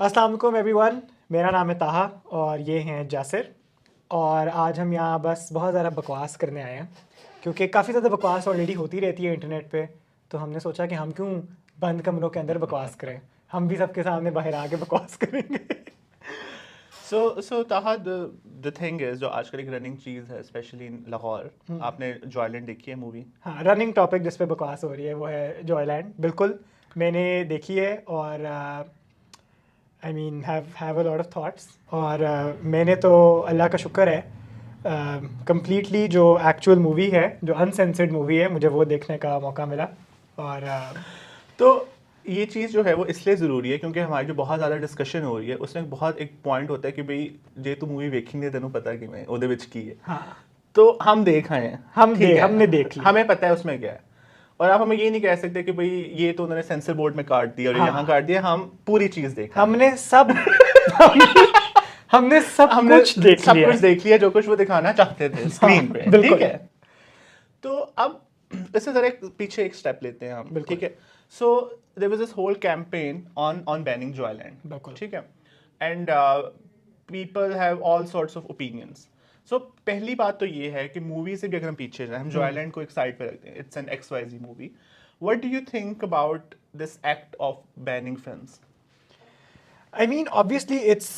अस्सलाम वालेकुम एवरीवन, मेरा नाम है ताहा और ये हैं जासिर। और आज हम यहाँ बस बहुत ज़्यादा बकवास करने आए हैं क्योंकि काफ़ी ज़्यादा बकवास ऑलरेडी होती रहती है इंटरनेट पे। तो हमने सोचा कि हम क्यों बंद कमरों के अंदर बकवास करें, हम भी सबके सामने बाहर आके बकवास करेंगे। So Taha, the thing is जो आजकल एक रनिंग चीज़ है स्पेशली इन लाहौर, आपने जॉयलैंड देखी है मूवी? हाँ, रनिंग टॉपिक जिस पे बकवास हो रही है वो है जॉयलैंड। बिल्कुल मैंने देखी है और I mean have a lot of thoughts. और मैंने तो अल्लाह का शुक्र है कंप्लीटली जो एक्चुअल मूवी है, जो अनसेंसर्ड मूवी है, मुझे वो देखने का मौका मिला। और तो ये चीज़ जो है वो इसलिए ज़रूरी है क्योंकि हमारी जो बहुत ज़्यादा डिस्कशन हो रही है उसमें बहुत एक पॉइंट होता है कि भाई जे तू मूवी वेखेंगे तेनों पता कि मैं ਉਹਦੇ ਵਿੱਚ ਕੀ है। हाँ, तो हम देख आए हैं, ठीक है, हमने देख लिया। हमें पता है उसमें क्या है। और आप हमें ये नहीं कह सकते कि भाई ये तो उन्होंने सेंसर बोर्ड में काट दिया और हाँ। यहाँ काट दिया। हम पूरी चीज़ देख आए हैं। हमने सब हमने सब हमने कुछ देख सब लिया कुछ देख लिया जो कुछ वो दिखाना चाहते थे स्क्रीन पे, बिल्कुल। ठीक है। तो अब इससे जरा पीछे एक स्टेप लेते हैं हम, बिल्कुल। ठीक है। So there was this whole campaign on banning Joyland, बिल्कुल। ठीक है। And people have all sorts of opinions. सो पहली बात तो ये है कि मूवी से भी अगर हम पीछे जाएं, हम जॉयलैंड को एक साइड पे रखते हैं, it's an XYZ movie. What do you think about this act of banning films? I mean, obviously, it's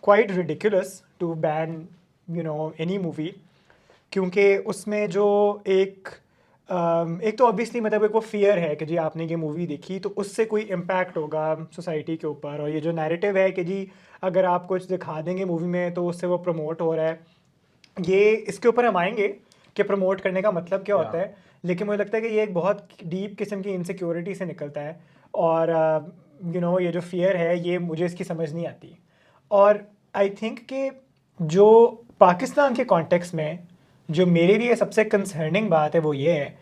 quite ridiculous to ban, any movie, क्योंकि उसमें जो एक तो ऑब्वियसली मतलब एक वो फियर है कि जी आपने ये मूवी देखी तो उससे कोई इम्पैक्ट होगा सोसाइटी के ऊपर। और ये जो नैरेटिव है कि जी अगर आप कुछ दिखा देंगे मूवी में तो उससे वो प्रमोट हो रहा है, ये इसके ऊपर हम आएंगे कि प्रमोट करने का मतलब क्या होता है। लेकिन मुझे लगता है कि ये एक बहुत डीप किस्म की इनसिक्योरिटी से निकलता है। और ये जो फियर है ये मुझे इसकी समझ नहीं आती। और आई थिंक कि जो पाकिस्तान के कॉन्टेक्स्ट में जो मेरे लिए सबसे कंसर्निंग बात है वो ये है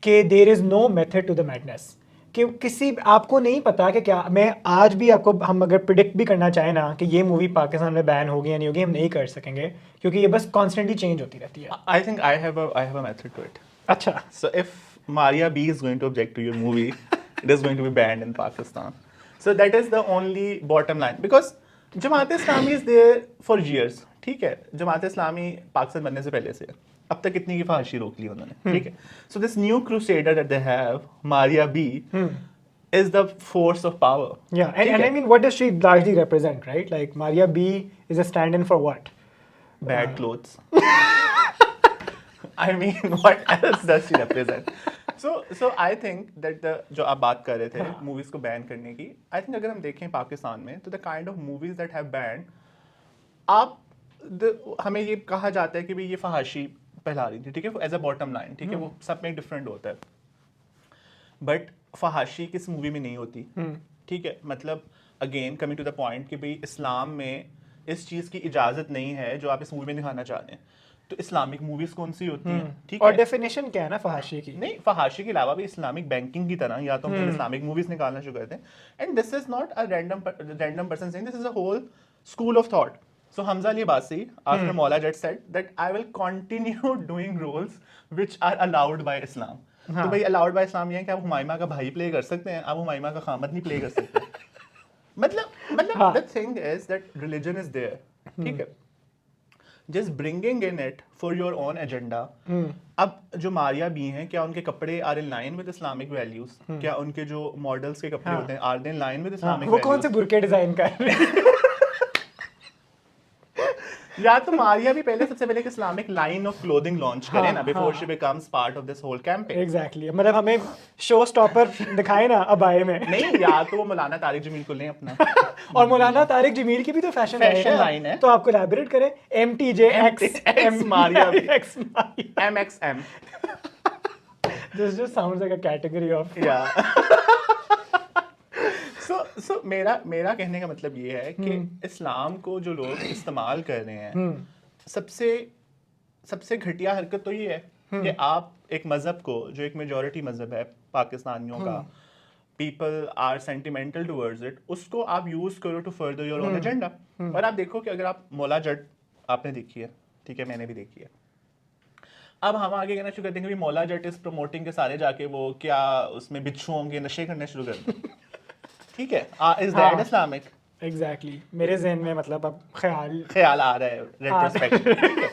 कि there is no method to the madness. कि किसी आपको नहीं पता कि क्या, मैं आज भी आपको, हम अगर प्रिडिक्ट भी करना चाहें ना कि ये मूवी पाकिस्तान में बैन होगी या नहीं होगी, हम नहीं कर सकेंगे क्योंकि ये बस कॉन्स्टेंटली चेंज होती रहती है। I think I have a method to it. अच्छा, So if Maria B is going to object to your movie, it is going to be banned in Pakistan. So that is the only bottom line because Jamaat Islami is there for years. ठीक है, जमात इस्लामी पाकिस्तान बनने से पहले से अब तक कितनी की फांसी रोक ली उन्होंने, ठीक है। So this new crusader that they have, Maria B, is the force of power. yeah, and I mean, what does she largely represent, right? Like Maria B is a stand-in for what? Bad clothes. I mean, what else does she represent? So I think that जो आप बात कर रहे थे movies को ban करने की, I think अगर हम देखें पाकिस्तान में तो the kind of movies that have banned, आप हमें ये कहा जाता है कि भाई ये फहाशी फैला रही थी, ठीक है, एज अ बॉटम लाइन, ठीक है, वो सब में डिफरेंट होता है। बट फहाशी किस मूवी में नहीं होती, ठीक है। मतलब again coming to the point कि भाई इस्लाम में इस चीज़ की इजाज़त नहीं है जो आप इस मूवी में दिखाना चाहते हैं। तो इस्लामिक मूवीज कौन सी होती हैं, ठीक और है। डेफिनेशन क्या है ना फहाशी की? नहीं, फहाशी के अलावा भी इस्लामिक बैंकिंग की तरह या तो हम इस्लामिक मूवीज निकालना शुरू करते हैं। And this is not a random person saying, this is a whole school of thought. So Hamza Ali Basi, after Maula Jet said that I will continue doing roles which are allowed by Islam. तो भाई allowed by Islam ये है कि आप हुमायूमा का भाई play कर सकते हैं, आप हुमायूमा का खामद नहीं प्ले कर सकते। मतलब the thing is that religion is there, ठीक है। Just bringing in it for your own agenda. अब जो मारिया बी हैं, क्या उनके कपड़े are in line with Islamic values? क्या उनके जो मॉडल्स के कपड़े होते हैं are they in line with Islamic वो values? कौन से बुरके डिजाइन कर रहे हैं? या तो मारिया भी पहले सबसे पहले एक Islamic line of clothing launch करें ना before she becomes part of this whole campaign. Exactly, मतलब हमें शो स्टॉपर दिखाए ना अबाए में। नहीं, या तो वो मौलाना तारिक जमील को लें अपना। और मौलाना तारिक जमील की भी तो फैशन लाइन है, तो आपको कोलैबोरेट करें MTJ X मारिया भी, X Maria MXM। This just sounds like a category of So मेरा कहने का मतलब ये है कि इस्लाम को जो लोग इस्तेमाल कर रहे हैं, सबसे घटिया हरकत तो ये है कि आप एक मज़हब को, जो एक मेजॉरिटी मज़हब है पाकिस्तानियों का, people are sentimental towards it, उसको आप यूज़ करो to further your own agenda. और आप देखो कि अगर आप मौला जट आपने देखी है, ठीक है, मैंने भी देखी है। अब हम आगे कहना शुरू कर देंगे मौला जट इज प्रमोटिंग के सारे जाके वो क्या उसमें बिच्छुओं के नशे करने शुरू कर दें, ठीक है। Is that Islamic? एग्जैक्टली मेरे जहन में मतलब अब ख्याल ख्याल आ रहा है रेट्रोस्पेक्ट, ठीक है।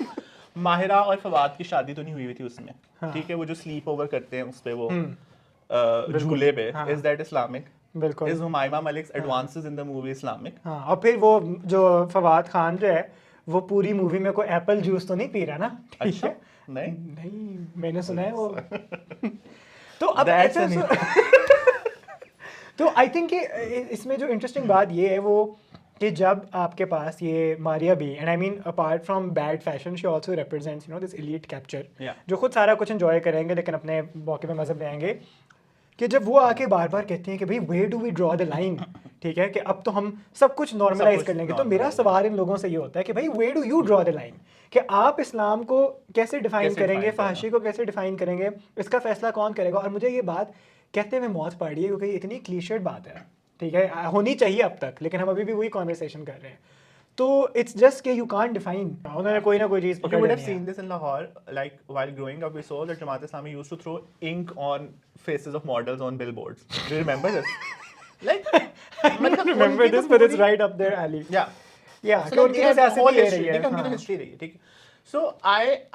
माहिरा और फवाद की शादी तो नहीं हुई थी उसमें, हाँ। ठीक है। वो जो स्लीप ओवर करते हैं उस पे वो बिल्कुल, झूले पे, हाँ। Is that Islamic? बिल्कुल। Is Humaima Malik's advances in the movie Islamic? हाँ, और फिर वो जो फवाद खान जो है वो पूरी मूवी में कोई एप्पल जूस तो नहीं पी रहा ना, ठीक अच्छा, है? नहीं, नहीं, मैंने सुना है वो। तो अब That's ऐसा an- तो आई थिंक कि इसमें जो इंटरेस्टिंग बात ये है वो कि जब आपके पास ये Maria B, and I mean apart from bad fashion she also represents you know this elite capture, Yeah. जो खुद सारा कुछ एंजॉय करेंगे लेकिन अपने मौके पे मजहब ले आएंगे, कि जब वो आके बार बार कहते हैं कि भाई where do we draw the line, ठीक है, कि अब तो हम सब कुछ नॉर्मलाइज कुछ कर लेंगे। तो मेरा normalize सवाल इन लोगों से ये होता है कि भाई where do you draw the line, कि आप इस्लाम को कैसे डिफाइन कैसे करेंगे, define फहाशी को कैसे डिफाइन करेंगे, इसका फैसला कौन करेगा? और मुझे ये बात कहते हुए मौत पड़ रही है क्योंकि ये इतनी क्लीशेड बात है, ठीक है, होनी चाहिए अब तक, लेकिन हम अभी भी वही कॉन्वर्सेशन कर रहे हैं। तो इट्स जस्ट कि यू कांट डिफाइन, उन्होंने कोई ना कोई चीज़ You पकड़ would have लेनी है। seen this in Lahore, like while growing up, we saw that Jamaat Islami used to throw ink on faces of models on billboards. Do you remember this? Like, I don't remember this, but it's right up their alley. Yeah. Yeah, So कि like उनकी they तो have the सियासत whole ही ये history. रही है। ठीक है, उनकी तो हाँ। history रही है, ठीक है। So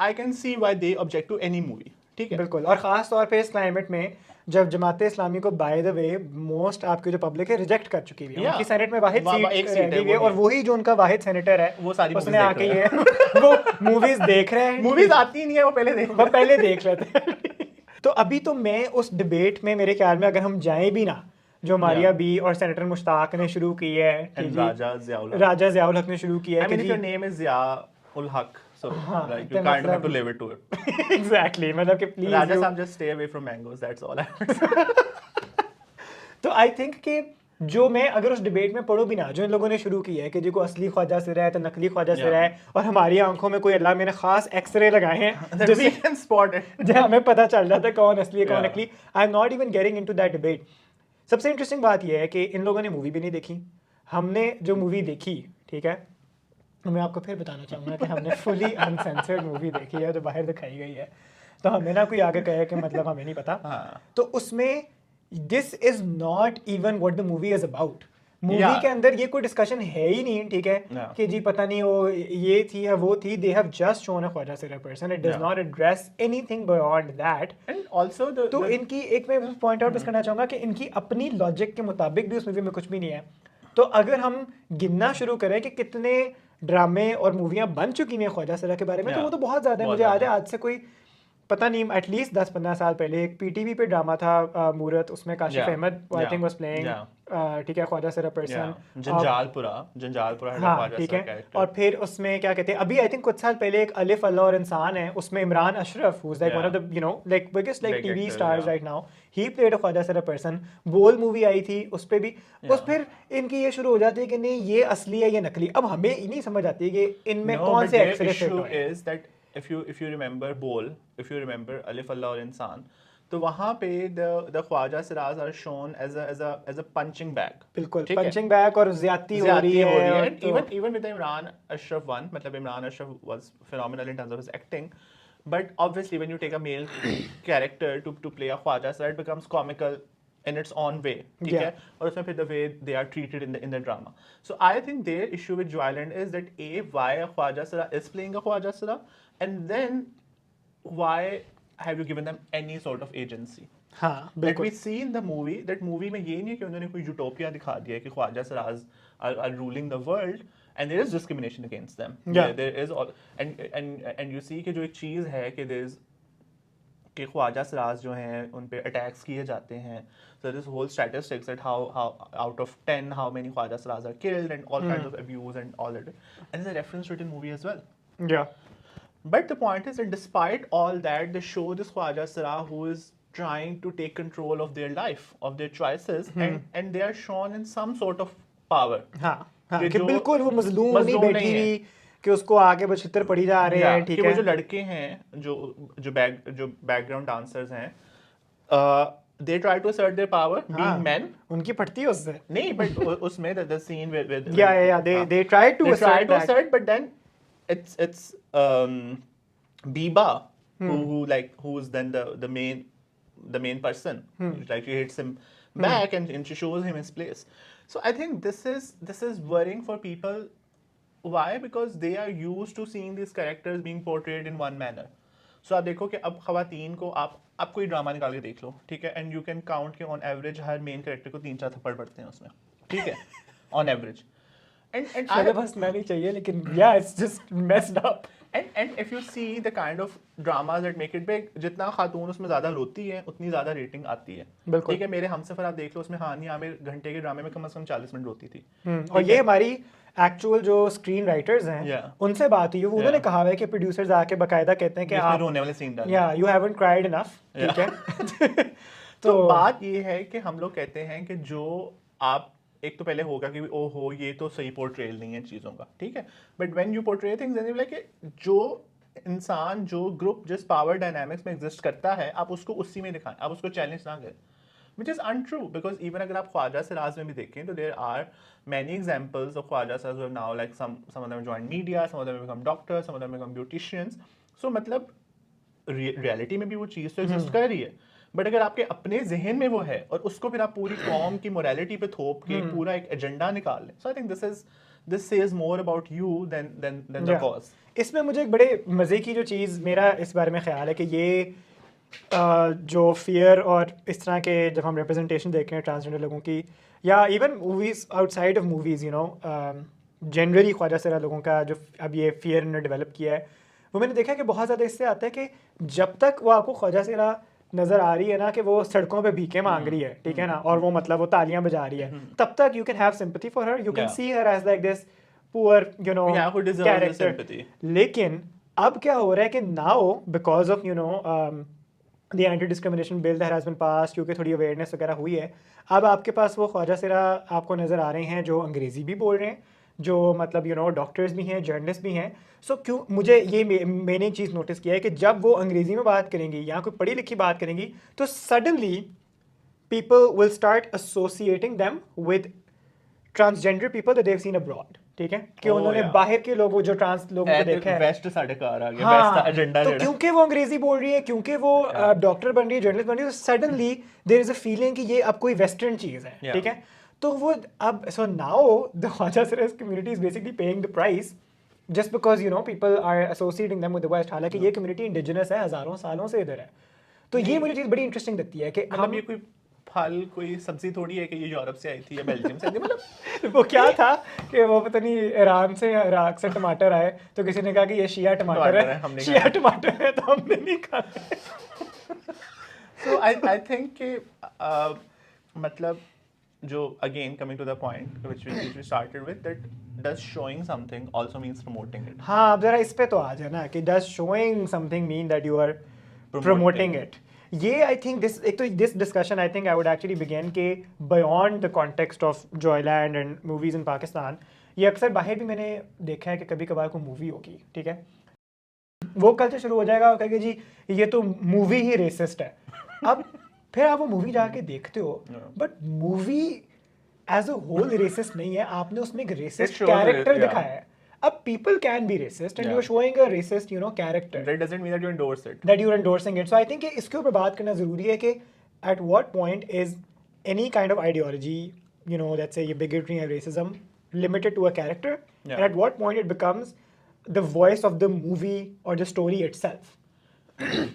I can see why they object to any movie. ठीक है। बिल्कुल, और ख़ास तौर पे इस क्लाइमेट में जब जमात इस्लामी को बाय द वे मोस्ट आपकी जो पब्लिक है रिजेक्ट कर चुकी है, Yeah. उनकी सेनेट में वाहिद एक सीट सीट रह है, गई है, वही और वही जो उनका वाहिद सेनेटर है वो सारी उसने movies आके देख ये वो मूवीज देख रहे हैं, Movies आती नहीं है, वो पहले देखो। वो पहले देख लेते हैं। तो अभी तो मैं उस डिबेट में, मेरे ख्याल में अगर हम जाएं भी ना, जो मारिया Yeah. बी और सेनेटर मुश्ताक ने शुरू की है, ठीक And ji, Raja Ziaul Haq. राजा ज़ियाउल हक ने शुरू किया I है कि mean, if जी your name is Ziaul Haq, so हाँ, like तो you kind of have मतलब- to live it to it. Exactly, मतलब कि please Raja Saab, just stay away from mangoes. That's all I would say. तो I think कि जो मैं अगर उस डिबेट में पढ़ूँ भी ना, जो इन लोगों ने शुरू किया है कि जी को असली ख्वाजा सिरा है तो नकली ख्वाजा सिरा है, और हमारी आंखों में कोई अल्लाह मैंने खास एक्सरे लगाए हैं That we can spot it. जो हमें पता चल जाता है कौन असली है कौन Yeah. नकली। आई am not even getting into that debate. सबसे इंटरेस्टिंग बात यह है कि इन लोगों ने मूवी भी नहीं देखी। हमने जो मूवी देखी, ठीक है, मैं आपको फिर बताना चाहूँगा कि हमने फुली अनसेंसर्ड मूवी देखी है जो बाहर दिखाई गई है। तो हमें ना कोई आगे कहे कि मतलब हमें नहीं पता, हाँ। तो उसमें this is not even what the movie is about. Movie Yeah. के अंदर ये कोई डिस्कशन है ही नहीं, ठीक है, Yeah. कि जी पता नहीं वो ये थी या वो थी। They have just shown a Khwaja सिरा person, it does Yeah. Not address anything beyond that. And also तो the इनकी एक मैं पॉइंट आउट करना चाहूंगा कि इनकी अपनी लॉजिक के मुताबिक भी उस मूवी में कुछ भी नहीं है। तो अगर हम गिनना शुरू करें कि कितने ड्रामे और मूवियाँ बन चुकी हैं ख्वाजा सिरा के बारे में, तो Yeah. वो तो बहुत ज़्यादा है। बहुत मुझे याद है ज़्यादा। आज से कोई पता नहीं एटलीस्ट 10-15 साल पहले एक पीटीवी पे ड्रामा था मूरत, उसमें Kashif Yeah. Ahmed I Yeah. Think was playing, ठीक है, ख्वाजा सिरा person. yeah, Janjalpura had a हाँ, ख्वाजा ठीक सा है, character. और फिर उसमें क्या कहते हैं, अभी आई थिंक कुछ साल पहले एक अलिफ अल्लाह और इंसान है, उसमें Imran Ashraf who is like one of the like biggest like Big TV actor, stars yeah. Right now, he played a Khwaja सिरा पर्सन। बोल मूवी आई थी, उस पे भी उस फिर इनकी ये शुरू हो जाती है कि नहीं ये असली है ये नकली। अब हमें ही नहीं समझ आती कि इनमें No, कौन but से their एक्सरे फिट issue हुए हैं। is that if you remember Bol, if you remember Alif Allah और इंसान, तो वहाँ पे the Khwaja Siraj are shown as a punching bag. बिल्कुल, ठीक है? पंचिंग बैग और ज्यादती हो रही ज्यादती हो रही है। है। और And तो- even with the Imran Ashraf one, मतलब Imran Ashraf was phenomenal in terms of his acting, but obviously when you take a male character to play a Khwaja सिरा, it becomes comical in its own way, ठीक Yeah. है? और उसमें फिर the way they are treated in the drama. So I think their issue with Joyland is that why a Khwaja सिरा is playing a Khwaja सिरा, and then why have you given them any sort of agency? हाँ That बिल्कुल, we see in the movie, that movie में ये नहीं है कि उन्होंने कोई यूटोपिया दिखा दिया है कि Khwaja Siraj are ruling the world and there is discrimination against them. Yeah. There is all and you see कि जो एक चीज़ है कि there is कि ख्वाजा सिराज जो हैं उन पे अटैक्स किए जाते हैं, so this whole statistics that how out of 10 how many Khwaja Siraj are killed and all kinds of abuse and all that, and there's a reference to it in movie as well. या But the point is that despite all that, they show this Khwaja Sira who is trying to take control of their life, of their choices, and they are shown in some sort of power. हाँ हाँ कि कि जो बिल्कुल वो मजलूम नहीं मजलूम बैठी नहीं है। हुई कि उसको आगे बछित्र पड़ी जा रहे हैं, ठीक कि वो जो है। लड़के हैं जो बैकग्राउंड डांसर्स हैं, they try to assert their power हाँ, being men. उनकी पड़ती है उससे। नहीं, but उसमें the scene with Yeah, they tried to they try assert to that. assert, but then it's Biba who's then the main person. Like she hits him back and she shows him his place. So I think this is worrying for people. Why? Because they are used to seeing these characters being portrayed in one manner. So आप देखो कि अब खवातीन को आप कोई drama निकाल के देख लो, ठीक है, एंड यू कैन काउंट कि on average her main character को 3-4 थप्पड़ पड़ते हैं उसमें, ठीक है, ऑन एवरेज. एंड मुझे बस मैं नहीं चाहिए, लेकिन या it's just messed up. And if you see the kind of dramas that make it big, जितना खातून उसमें ज़्यादा रोती है उतनी ज़्यादा रेटिंग आती है. बिल्कुल. ठीक है, मेरे हमसफर आप देख लो, उसमें हानि आमिर घंटे के ड्रामे में कम से कम 40 मिनट रोती थी. और ये हमारी एक्चुअल जो स्क्रीन राइटर्स हैं उनसे बात हुई है, वो उन्होंने कहा है कि प्रोड्यूसर्स आके बकायदा कहते हैं कि आप रोने वाले सीन डालें. या यू हैवंट क्राइड इनफ, ठीक है. तो बात ये है कि हम लोग कहते हैं कि जो आप एक तो पहले होगा कि ओहो ये तो सही पोर्ट्रेयल नहीं है चीज़ों का, ठीक है, but when you portray things and like जो इंसान जो ग्रुप जिस पावर डायनामिक्स में एग्जिस्ट करता है आप उसको उसी में दिखाएं, आप उसको चैलेंज ना करें, which is untrue because even अगर आप ख्वाजा सिराज में भी देखें तो there are many examples of ख्वाजा सिराज who have now like some of them joined media, some of them become doctors, some of them become beauticians. So मतलब रियलिटी में भी वो चीज़ तो एग्जिस्ट कर रही है, बट अगर आपके अपने जहन में वो है और उसको फिर आप पूरी कौम की मोरालिटी पे थोप के पूरा एक एजेंडा निकाल लें, so I think this says more about you than the cause. इसमें मुझे एक बड़े मज़े की जो चीज़ मेरा इस बारे में ख्याल है कि ये जो फियर और इस तरह के जब हम रिप्रेजेंटेशन देख रहे हैं ट्रांसजेंडर लोगों की, या even movies outside of movies, you know, generally ख्वाजा सिरा लोगों का जो अब ये फियर ने डेवलप किया है, वो मैंने देखा कि बहुत ज़्यादा इससे आता है कि जब तक वो आपको ख्वाजा सिरा नज़र आ रही है ना कि वो सड़कों पे भीखे मांग रही है, ठीक है ना, और वो मतलब वो तालियां बजा रही है, तब तक you can have sympathy for her, you can see her as like this poor, you know, character. लेकिन अब क्या हो रहा है कि now because of, you know, the anti discrimination bill that has been pass, क्योंकि थोड़ी अवेयरनेस वगैरह हुई है, अब आपके पास वो ख्वाजा सिरा आपको नज़र आ रहे हैं जो अंग्रेज़ी भी बोल रहे हैं, जो मतलब यू नो डॉक्टर्स भी हैं, जर्नलिस्ट भी हैं. सो क्यों मुझे ये मैंने चीज़ नोटिस किया है कि जब वो अंग्रेज़ी में बात करेंगी या कोई पढ़ी लिखी बात करेंगी तो suddenly people will start associating them with transgender people that they have seen abroad, ठीक है, कि उन्होंने बाहर के लोगों जो ट्रांस लोगों को देखा है, वेस्ट साढ़े कार आ गया, वेस्ट का एजेंडा, तो क्योंकि वो अंग्रेजी बोल रही है, क्योंकि वो डॉक्टर बन रही है, जर्नलिस्ट बन रही है, suddenly there is a feeling कि ये अब कोई वेस्टर्न चीज़ है, ठीक है. तो वो अब सो नाउ द ख्वाजा सिराज community is basically paying the price just because you know people are associating them with the west, हालांकि ये कम्युनिटी इंडिजिनस है, हज़ारों सालों से इधर है. तो ये मुझे चीज़ बड़ी इंटरेस्टिंग लगती है कि हम ये कोई फल कोई सब्जी थोड़ी है कि ये यूरोप से आई थी या बेल्जियम से, मतलब वो क्या था कि वो पता नहीं ईरान से या इराक से टमाटर आए तो किसी ने कहा कि ये शिया टमाटर है, शिया टमाटर है, तो हमने नहीं खाए. सो आई थिंक कि मतलब जो again coming to the point which we started with, that does showing something also means promoting it. हाँ, अब जरा इस पे तो आ जाए ना कि does showing something mean that you are promoting it. ये आई थिंक दिस एक तो this discussion I think I would actually begin के beyond the context of Joyland and movies in Pakistan. ये अक्सर बाहर भी मैंने देखा है कि कभी कभार कोई मूवी होगी, ठीक है, वो कल्चर शुरू हो जाएगा और कहेगा जी ये तो मूवी ही रेसिस्ट है. अब फिर आप वो मूवी जाके देखते हो, but movie as a whole racist नहीं है, आपने उसमें एक रेसिस्ट कैरेक्टर दिखाया है. अब people can be racist and you're showing a racist, you know, character. That doesn't mean that you endorse it. That you're endorsing it. So I think कि इसके ऊपर बात करना ज़रूरी है कि at what point is any kind of ideology, you know, let's say bigotry and racism limited to a character, and at what point it becomes the voice of the movie or the story itself.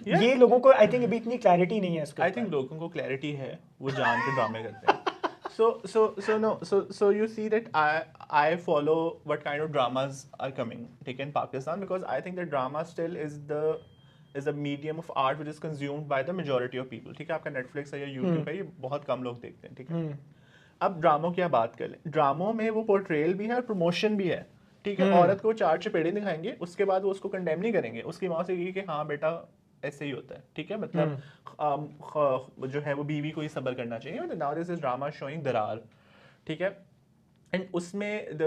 ये लोगों को I think अभी इतनी clarity नहीं है इसके. I think लोगों को clarity है, वो जान के ड्रामे करते हैं. So you see that I follow what kind of dramas are coming, take in Pakistan, because I think that drama still is a medium of art which is consumed by the majority of people. ठीक है, आपका Netflix है या YouTube है, ये बहुत कम लोग देखते हैं, ठीक है. अब ड्रामों की बात कर लें, ड्रामों में वो पोर्ट्रेयल भी है और प्रमोशन भी है, ठीक है. औरत को 4 चपेड़े दिखाएंगे, उसके बाद वो उसको कंडेम नहीं करेंगे, उसकी माँ से कि हाँ बेटा ऐसे ही होता है, ठीक है, मतलब जो है वो बीवी को ही सब्र करना चाहिए. Now this is drama showing Darar, ठीक है, एंड उसमें the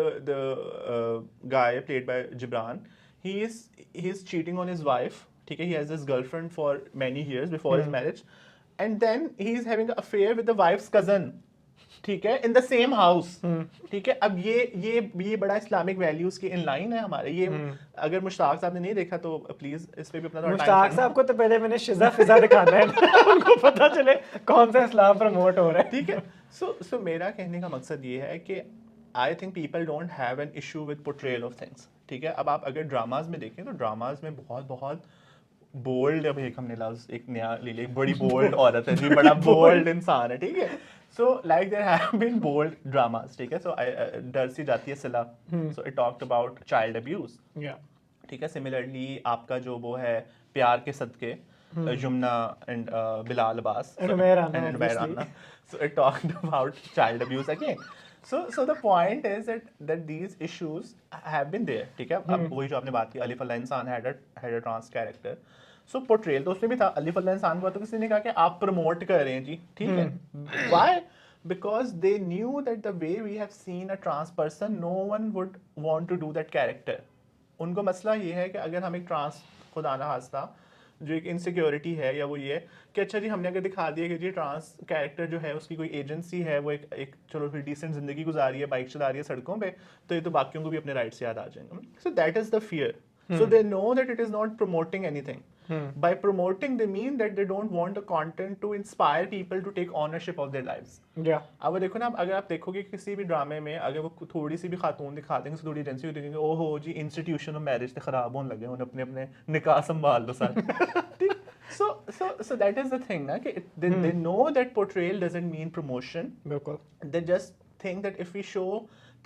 guy played by Jibran, he is cheating on his wife, ठीक है, he has this girlfriend for many years before his marriage, and then he is having a affair with the wife's cousin, ठीक है, in the same house, ठीक है. अब ये बड़ा Islamic values के इन लाइन है हमारे. ये अगर मुश्ताक साहब ने नहीं देखा तो प्लीज इस पे भी अपना मुश्ताक साहब को तो पहले मैंने शिजा फिजा दिखाना है उनको पता चले कौन सा इस्लाम प्रमोट हो रहा है, ठीक है. So मेरा कहने का मकसद ये है कि I think people don't have an issue with portrayal of things, ठीक है। अब आप अगर ड्रामाज में देखें तो ड्रामाज में बहुत बहुत बोल्ड, अब एक हमने लफ्ज एक नया ले लिया, एक बड़ी बोल्ड औरत है जी, बड़ा बोल्ड इंसान है, ठीक है। So like there have been bold dramas, ठीक है। So Dar Si Jaati Hai Sila, so it talked about child abuse, ठीक है। सिमिलरली आपका जो वो है प्यार के सदके, Yamuna and Bilal Abbas And Umair Anna, and Umair obviously. Anna. So it talked about child abuse again. So the point is that these issues have been there, ठीक है। अब वही जो आपने बात की, अलिफ अल्लाह इंसान had a trans character. So portrayal तो उसमें भी था, अलिफ अल्लाह इंसान को तो किसी ने कहा कि आप प्रमोट कर रहे हैं जी, ठीक है। Why? Because they knew that the way we have seen a trans person, no one would want to do that character. उनको मसला ये है कि अगर हम एक ट्रांस, खुदा ना खास्ता, जो एक इनसिक्योरिटी है या वो ये है कि अच्छा जी हमने अगर दिखा दिया कि जी ट्रांस कैरेक्टर जो है उसकी कोई एजेंसी है, वो एक चलो फिर डिसेंट जिंदगी गुजारी है, बाइक चला रही है सड़कों पे, तो ये तो बाकियों को भी अपने राइट्स याद आ जाएंगे। So that is the fear. So they know that it is not promoting anything. By promoting, they mean that they don't want the content to inspire people to take ownership of their lives. अब देखो ना, अगर आप देखोगे किसी भी ड्रामे में अगर वो थोड़ी सी भी खातून दिखा देंगे, थोड़ी एजेंसी देखेंगे, ओहो जी इंस्टीट्यूशन ऑफ मैरिज तो खराब होने लगे, उन्हें अपने अपने निकाह संभाल लो सारे। So that is the thing ना कि they know that portrayal doesn't mean promotion. बिल्कुल। They just think that if we show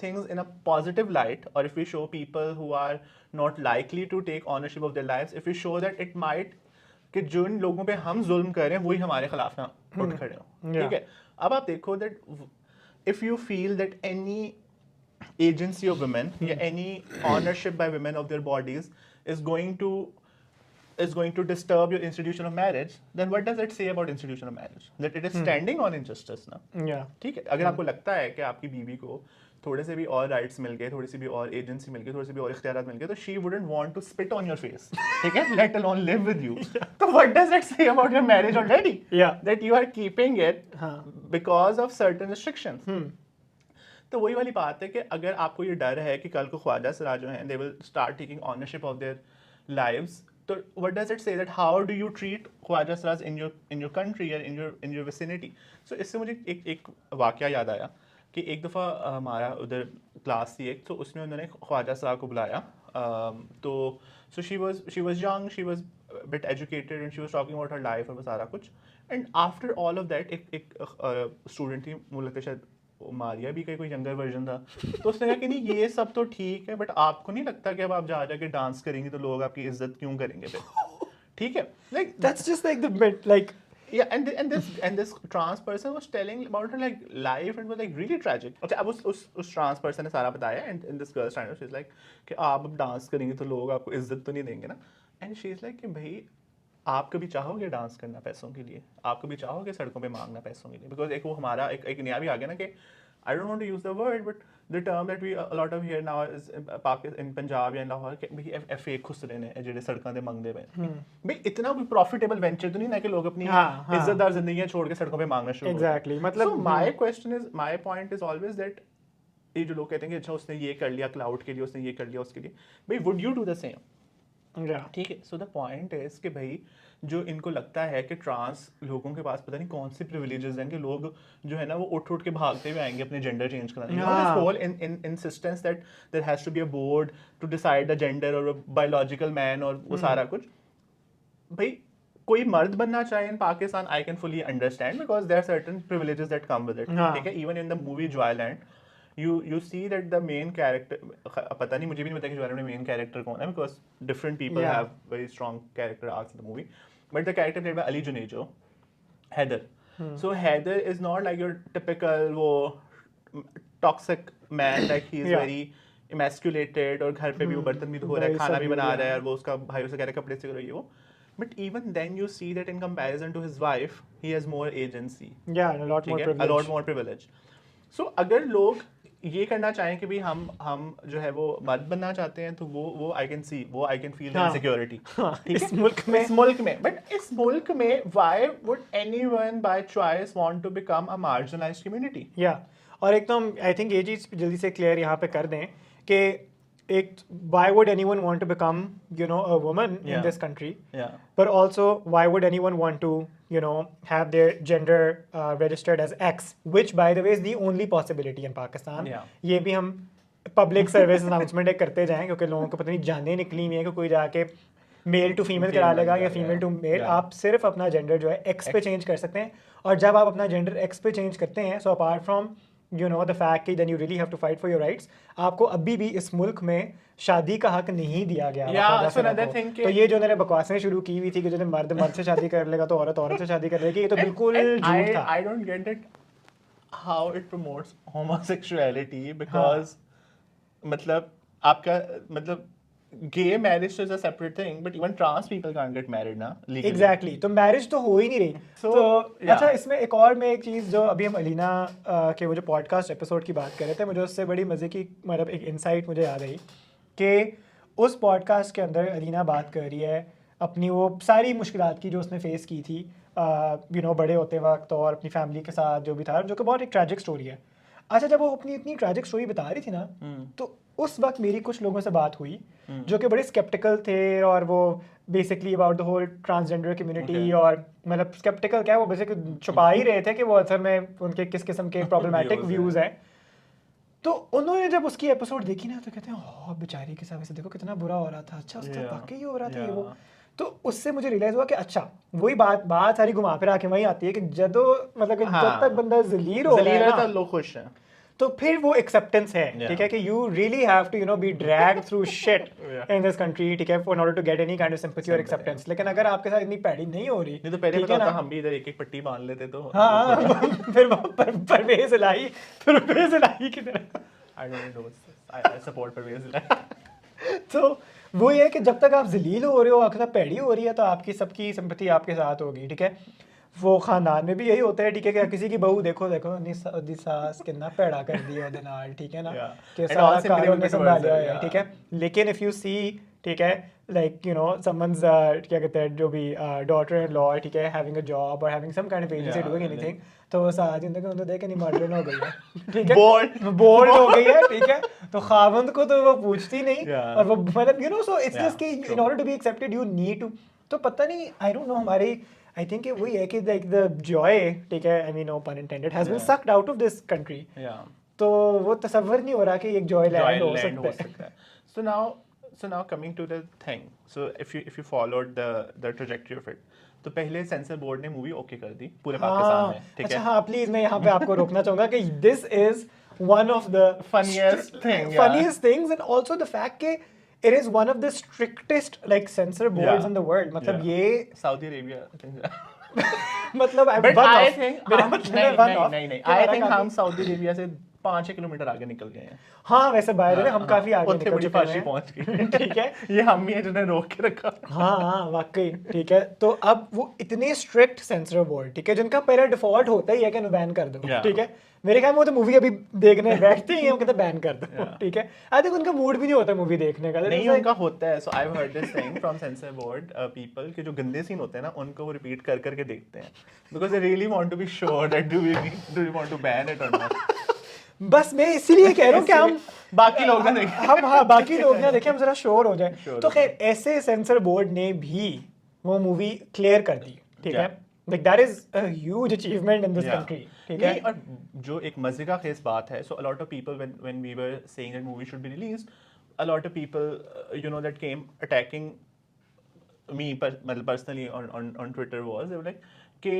things in a positive light, or if we show people who are not likely to take ownership of their lives, if we show that it might कि जिन लोगों पे हम जुल्म कर रहे हैं वही हमारे खिलाफ ना उठ खड़े हो, ठीक है। अब आप देखो that if you feel that any agency of women या any ownership by women of their bodies is going to disturb your institution of marriage, then what does it say about institution of marriage? That it is standing on injustice ना, ठीक है। अगर आपको लगता है कि आपकी बीवी को थोड़े से भी और राइट्स मिल गए, थोड़ी सी भी और एजेंसी मिल गई, थोड़े से भी और इख्तियारात मिल गए, तो she wouldn't want to spit on your face, ठीक है, let alone live with you. तो what does it say about your marriage already, that you are keeping it because of certain restrictions. तो वही वाली बात है कि अगर आपको ये डर है कि कल को ख्वाजा सरा जो हैं they will start taking ownership of their lives, तो what does it say that how do you treat khwaja siras in your country या इन योर विसिनिटी। सो इससे मुझे एक वाकया याद आया कि एक दफ़ा हमारा उधर क्लास थी एक, तो उसमें उन्होंने ख्वाजा साहब को बुलाया, तो so she was young, she was bit educated and she was talking about her life और वो सारा कुछ। And after all of that एक स्टूडेंट थी, मुझे लगता है शायद मारिया भी का कोई यंगर वर्जन था, तो उसने कहा कि नहीं ये सब तो ठीक है, बट आपको नहीं लगता कि अब आप जा के डांस करेंगे तो लोग आपकी इज्जत क्यों करेंगे फिर, ठीक है। Like that's just like the bit like Yeah, and this trans person was telling about her like life and was like really tragic. अच्छा, अब उस trans person ने सारा बताया, and this girl stand up, she's like कि आप अब dance करेंगे तो लोग आपको इज्जत तो नहीं देंगे ना, and she's like कि भाई आप कभी चाहोगे डांस करना पैसों के लिए, आप कभी चाहोगे सड़कों पे मांगना पैसों के लिए, बिकॉज एक वो हमारा एक नया भी आ गया ना कि I don't want to use the word, but the term that we a lot of here now is in Punjab या लाहौर के भाई FA खुसरे ने ਜਿਹੜੇ सड़कों पे मंगते पे भाई इतना कोई प्रॉफिटेबल वेंचर तो नहीं ना कि लोग अपनी इज्जतदार जिंदगियां छोड़ के सड़कों पे मांगना शुरू एग्जैक्टली मतलब so my point is always that ये जो लोग कहते हैं कि अच्छा उसने ये कर लिया क्लाउड के लिए, उसने ये कर लिया उसके लिए, भाई would you do the same, ठीक है। सो द पॉइंट इज कि भाई जो इनको लगता है कि ट्रांस लोगों के पास पता नहीं कौन से प्रिविलेजेस हैं कि लोग जो है ना वो उठ के भागते हुए आएंगे अपने जेंडर चेंज कराने, this whole insistence that there has to be a board to decide the gender और बायोलॉजिकल मैन और वो सारा कुछ। भाई कोई मर्द बनना चाहे in Pakistan, I can fully understand because there are certain privileges that come with it, ठीक है। Even in the movie Joyland you see that the main character, पता नहीं मुझे भी नहीं पता कि जॉयलैंड में main character कौन है, because different people have very strong character arcs in the movie, but the character played by Ali Junejo, Heather. So Heather is not like your typical वो toxic man, like he is very emasculated और घर पे भी वो बर्तन भी धो रहा है, खाना भी बना रहा है और वो उसका भाई उसे कह रहा है कपड़े से करो ये वो, but even then you see that in comparison to his wife he has more agency, and a lot more privilege. So अगर लोग ये करना चाहें कि भाई हम जो है वो मर्द बनना चाहते हैं, तो वो आई कैन सी, वो I can feel the insecurity इस मुल्क में बट इस मुल्क में why would anyone by choice want to become a marginalized community. और एक तो हम आई थिंक ये चीज़ जल्दी से क्लियर यहाँ पे कर दें कि एक why would anyone want to become a woman in Yeah. this country, Yeah. but also why would anyone want to have their gender registered as X, which by the way is the only possibility in Pakistan. Yeah. ये भी हम public service announcement एक करते जाएं क्योंकि लोगों को पता नहीं जाने निकली हुई है कि कोई जाके मेल टू फीमेल करा लेगा या फीमेल टू मेल. Yeah. आप सिर्फ अपना जेंडर जो है एक्स पे चेंज कर सकते हैं, और जब आप अपना जेंडर एक्स पे चेंज करते हैं, so apart from the fact कि then you really have to fight for your rights, आपको अभी भी इस मुल्क में शादी का हक नहीं दिया गया. Yeah, वफादा so सना another को. thing तो ये जो उन्होंने बकवासें शुरू की हुई थी कि जो मर्द मर्द से शादी कर लेगा तो औरत औरत से शादी कर लेगी, ये तो बिल्कुल झूठ था. I don't get it how it promotes homosexuality because मतलब आपका मतलब gay marriage is a separate thing, but even trans people can't get married ना legally. एग्जैक्टली तो मैरिज तो हो ही नहीं रही. So, तो yeah. अच्छा, इसमें एक और मैं एक चीज़ जो अभी हम अलीना के वो जो पॉडकास्ट एपिसोड की बात कर रहे थे, मुझे उससे बड़ी मज़े की मतलब एक इंसाइट मुझे याद आई कि उस पॉडकास्ट के अंदर अलीना बात कर रही है अपनी वो सारी मुश्किलात की जो उसने फेस की थी बड़े होते वक्त और अपनी फैमिली के साथ जो भी था, जो कि बहुत एक ट्रैजिक स्टोरी है. अच्छा, जब वो अपनी इतनी ट्रैजिक स्टोरी बता रही थी ना, तो उस वक्त मेरी कुछ लोगों से बात हुई जो कि बड़े स्केप्टिकल थे, और वो basically about the whole transgender community, और मतलब स्केप्टिकल क्या है, वो बेसिकली छुपा ही रहे थे कि वो असल में उनके किस किस्म के प्रॉब्लमेटिक व्यूज़ हैं. तो उन्होंने जब उसकी एपिसोड देखी ना तो कहते हैं ओह बेचारी के साथ, देखो कितना बुरा हो रहा था. अच्छा, उसका वाकई हो रहा था ये वो. तो उससे मुझे रियलाइज हुआ कि अच्छा वही बात सारी घुमा फिरा के वही आती है कि जब तक बंदा जलील हो रहा है ना, लोग खुश हैं. तो फिर वो एक्सेप्टेंस है. ठीक है कि you really have to be dragged through shit in this country, ठीक है, for order to get any kind of sympathy और एक्सेप्टेंस. लेकिन अगर आपके साथ इतनी पैड़ी नहीं हो रही, नहीं तो पहले ठीक है बताता ना, हम भी इधर एक एक पट्टी बांध लेते तो. हाँ फिर परवेज इलाही की तरह. I don't know. I support Parvez Ilahi. तो वो ये है कि जब तक आप जलील हो रहे हो, आपके साथ पैड़ी हो रही है, तो आपकी सबकी सिंपैथी आपके साथ होगी. ठीक है, वो खानदान में भी यही होता है. ठीक है, कि किसी की बहू देखो दी सास कितना पैड़ा कर दिया ਉਹਦੇ ਨਾਲ, ठीक है ना, कि And सारा all sympathy कारों will ने be towards संभाला it, है. yeah. ठीक है, लेकिन इफ यू सी, ठीक है, लाइक someone's क्या कहते हैं जो भी डॉटर इन लॉ, ठीक है, हैविंग अ जॉब और having some kind of agency doing anything, तो वो सारा जिंदगी उन्हें देख के नहीं मॉडर्न हो गई है. ठीक है, बोल्ड हो गई है. ठीक है, तो खावंद को तो वो पूछती नहीं. Yeah. और वो मतलब सो इट्स Yeah, जस्ट कि true. In order to be accepted you need to. तो पता नहीं, आई डोंट नो, हमारी आई थिंक वही है कि लाइक द जॉय, ठीक है, I mean no pun intended, has been Yeah. Sucked out of this country. Yeah. तो वो तस्वर नहीं हो रहा कि एक जॉय लैंड हो सकता है. So now coming to the thing. So if you followed the trajectory of it, तो पहले सेंसर बोर्ड ने मूवी ओके कर दी पूरे पाकिस्तान में. ठीक अच्छा है. हाँ, प्लीज मैं यहाँ पे आपको रोकना चाहूंगा कि this is one of the Funniest thing, yeah. funniest things, and also the fact कि it is one of the strictest like censor boards Yeah. in the world. मतलब Yeah. ये Saudi Arabia. मतलब But one I off. think मेरा मतलब है one off. नहीं. कि I हमारा think काफी- हम सऊदी अरेबिया से 5-6 किलोमीटर आगे निकल गए हैं. हाँ वैसे बाय द वे हम काफी आगे उत्ते निकल बड़ी चुके फाशी हैं. पहुंच गई. ठीक है, ये हम ही हैं जिन्हें रोक के रखा. हाँ वाकई. ठीक है, तो अब वो इतने स्ट्रिक्ट सेंसर बोर्ड, ठीक है, जिनका पहला डिफॉल्ट होता ही है कि बैन कर दो. Yeah. ठीक है, मेरे ख्याल में वो तो मूवी अभी देखने बैठते ही हैं, वो कहते बैन कर दो. Yeah. ठीक है, आई थिंक उनका मूड भी नहीं होता मूवी देखने का. नहीं उनका होता है. So I have heard this thing from censor board people के जो गंदे सीन होते हैं ना उनको वो रिपीट कर करके देखते हैं because they really want to be sure that do we want to ban it or not. बस मैं इसीलिए कह रहा हूँ कि हम बाकी लोग ना देखें. हम हाँ बाकी लोग ना देखें, हम जरा श्योर हो जाए. Sure तो हो खैर ऐसे सेंसर बोर्ड ने भी वो मूवी क्लियर कर दी. ठीक है, Yeah. Like that is a huge achievement in this Yeah. Country. ठीक है, नहीं, और जो एक मजे का खेस बात है. So a lot of people when we were saying that movie should be released, a lot of people that came attacking me मतलब personally on Twitter was they were like कि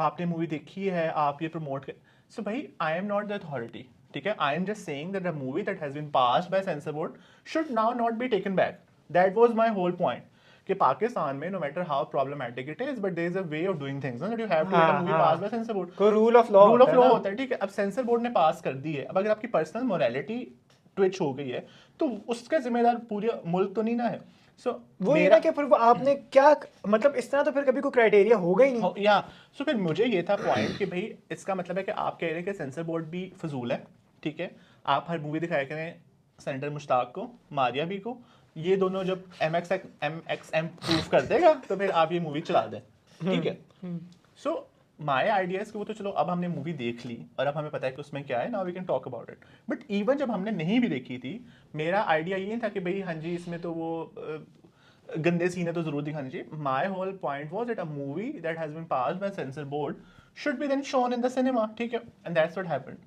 आपने मूवी देखी है, आप ये प्रमोट कर. So भाई I am not the authority. ठीक है, I am just saying that a movie that has been passed by censor board should now not be taken back. That was my whole point कि पाकिस्तान में no matter how problematic it is but there is a way of doing things that you have to get a movie pass by censor board. कोई rule of law होता है. ठीक है, अब sensor board ने पास कर दी है. अब अगर आपकी पर्सनल मोरालिटी ट्विच हो गई है तो उसका जिम्मेदार पूरे मुल्क तो नहीं ना है. सो वो ये ना कि फिर वो आपने क्या मतलब इस तरह तो फिर कभी कोई क्राइटेरिया होगा ही नहीं. या सो फिर मुझे ये था पॉइंट कि भाई इसका मतलब है कि आप कह रहे हैं कि सेंसर बोर्ड भी फजूल है. ठीक है, आप हर मूवी दिखाया करें सेनेटर मुश्ताक को, मारिया भी को, ये दोनों जब MXM प्रूफ कर देगा तो फिर आप ये मूवी चला दें. ठीक है, सो माय आइडिया कि वो तो चलो अब हमने मूवी देख ली और अब हमें पता है कि उसमें क्या है, now we can talk about it. But even जब हमने नहीं भी देखी थी, मेरा आइडिया ये था कि भाई हाँ जी इसमें तो वो गंदे सीने तो जरूर दिखाने चाहिए। My whole point was that a movie that has been passed by censor board should be then shown in the cinema, ठीक है, एंड दैट्स व्हाट हैपेंड।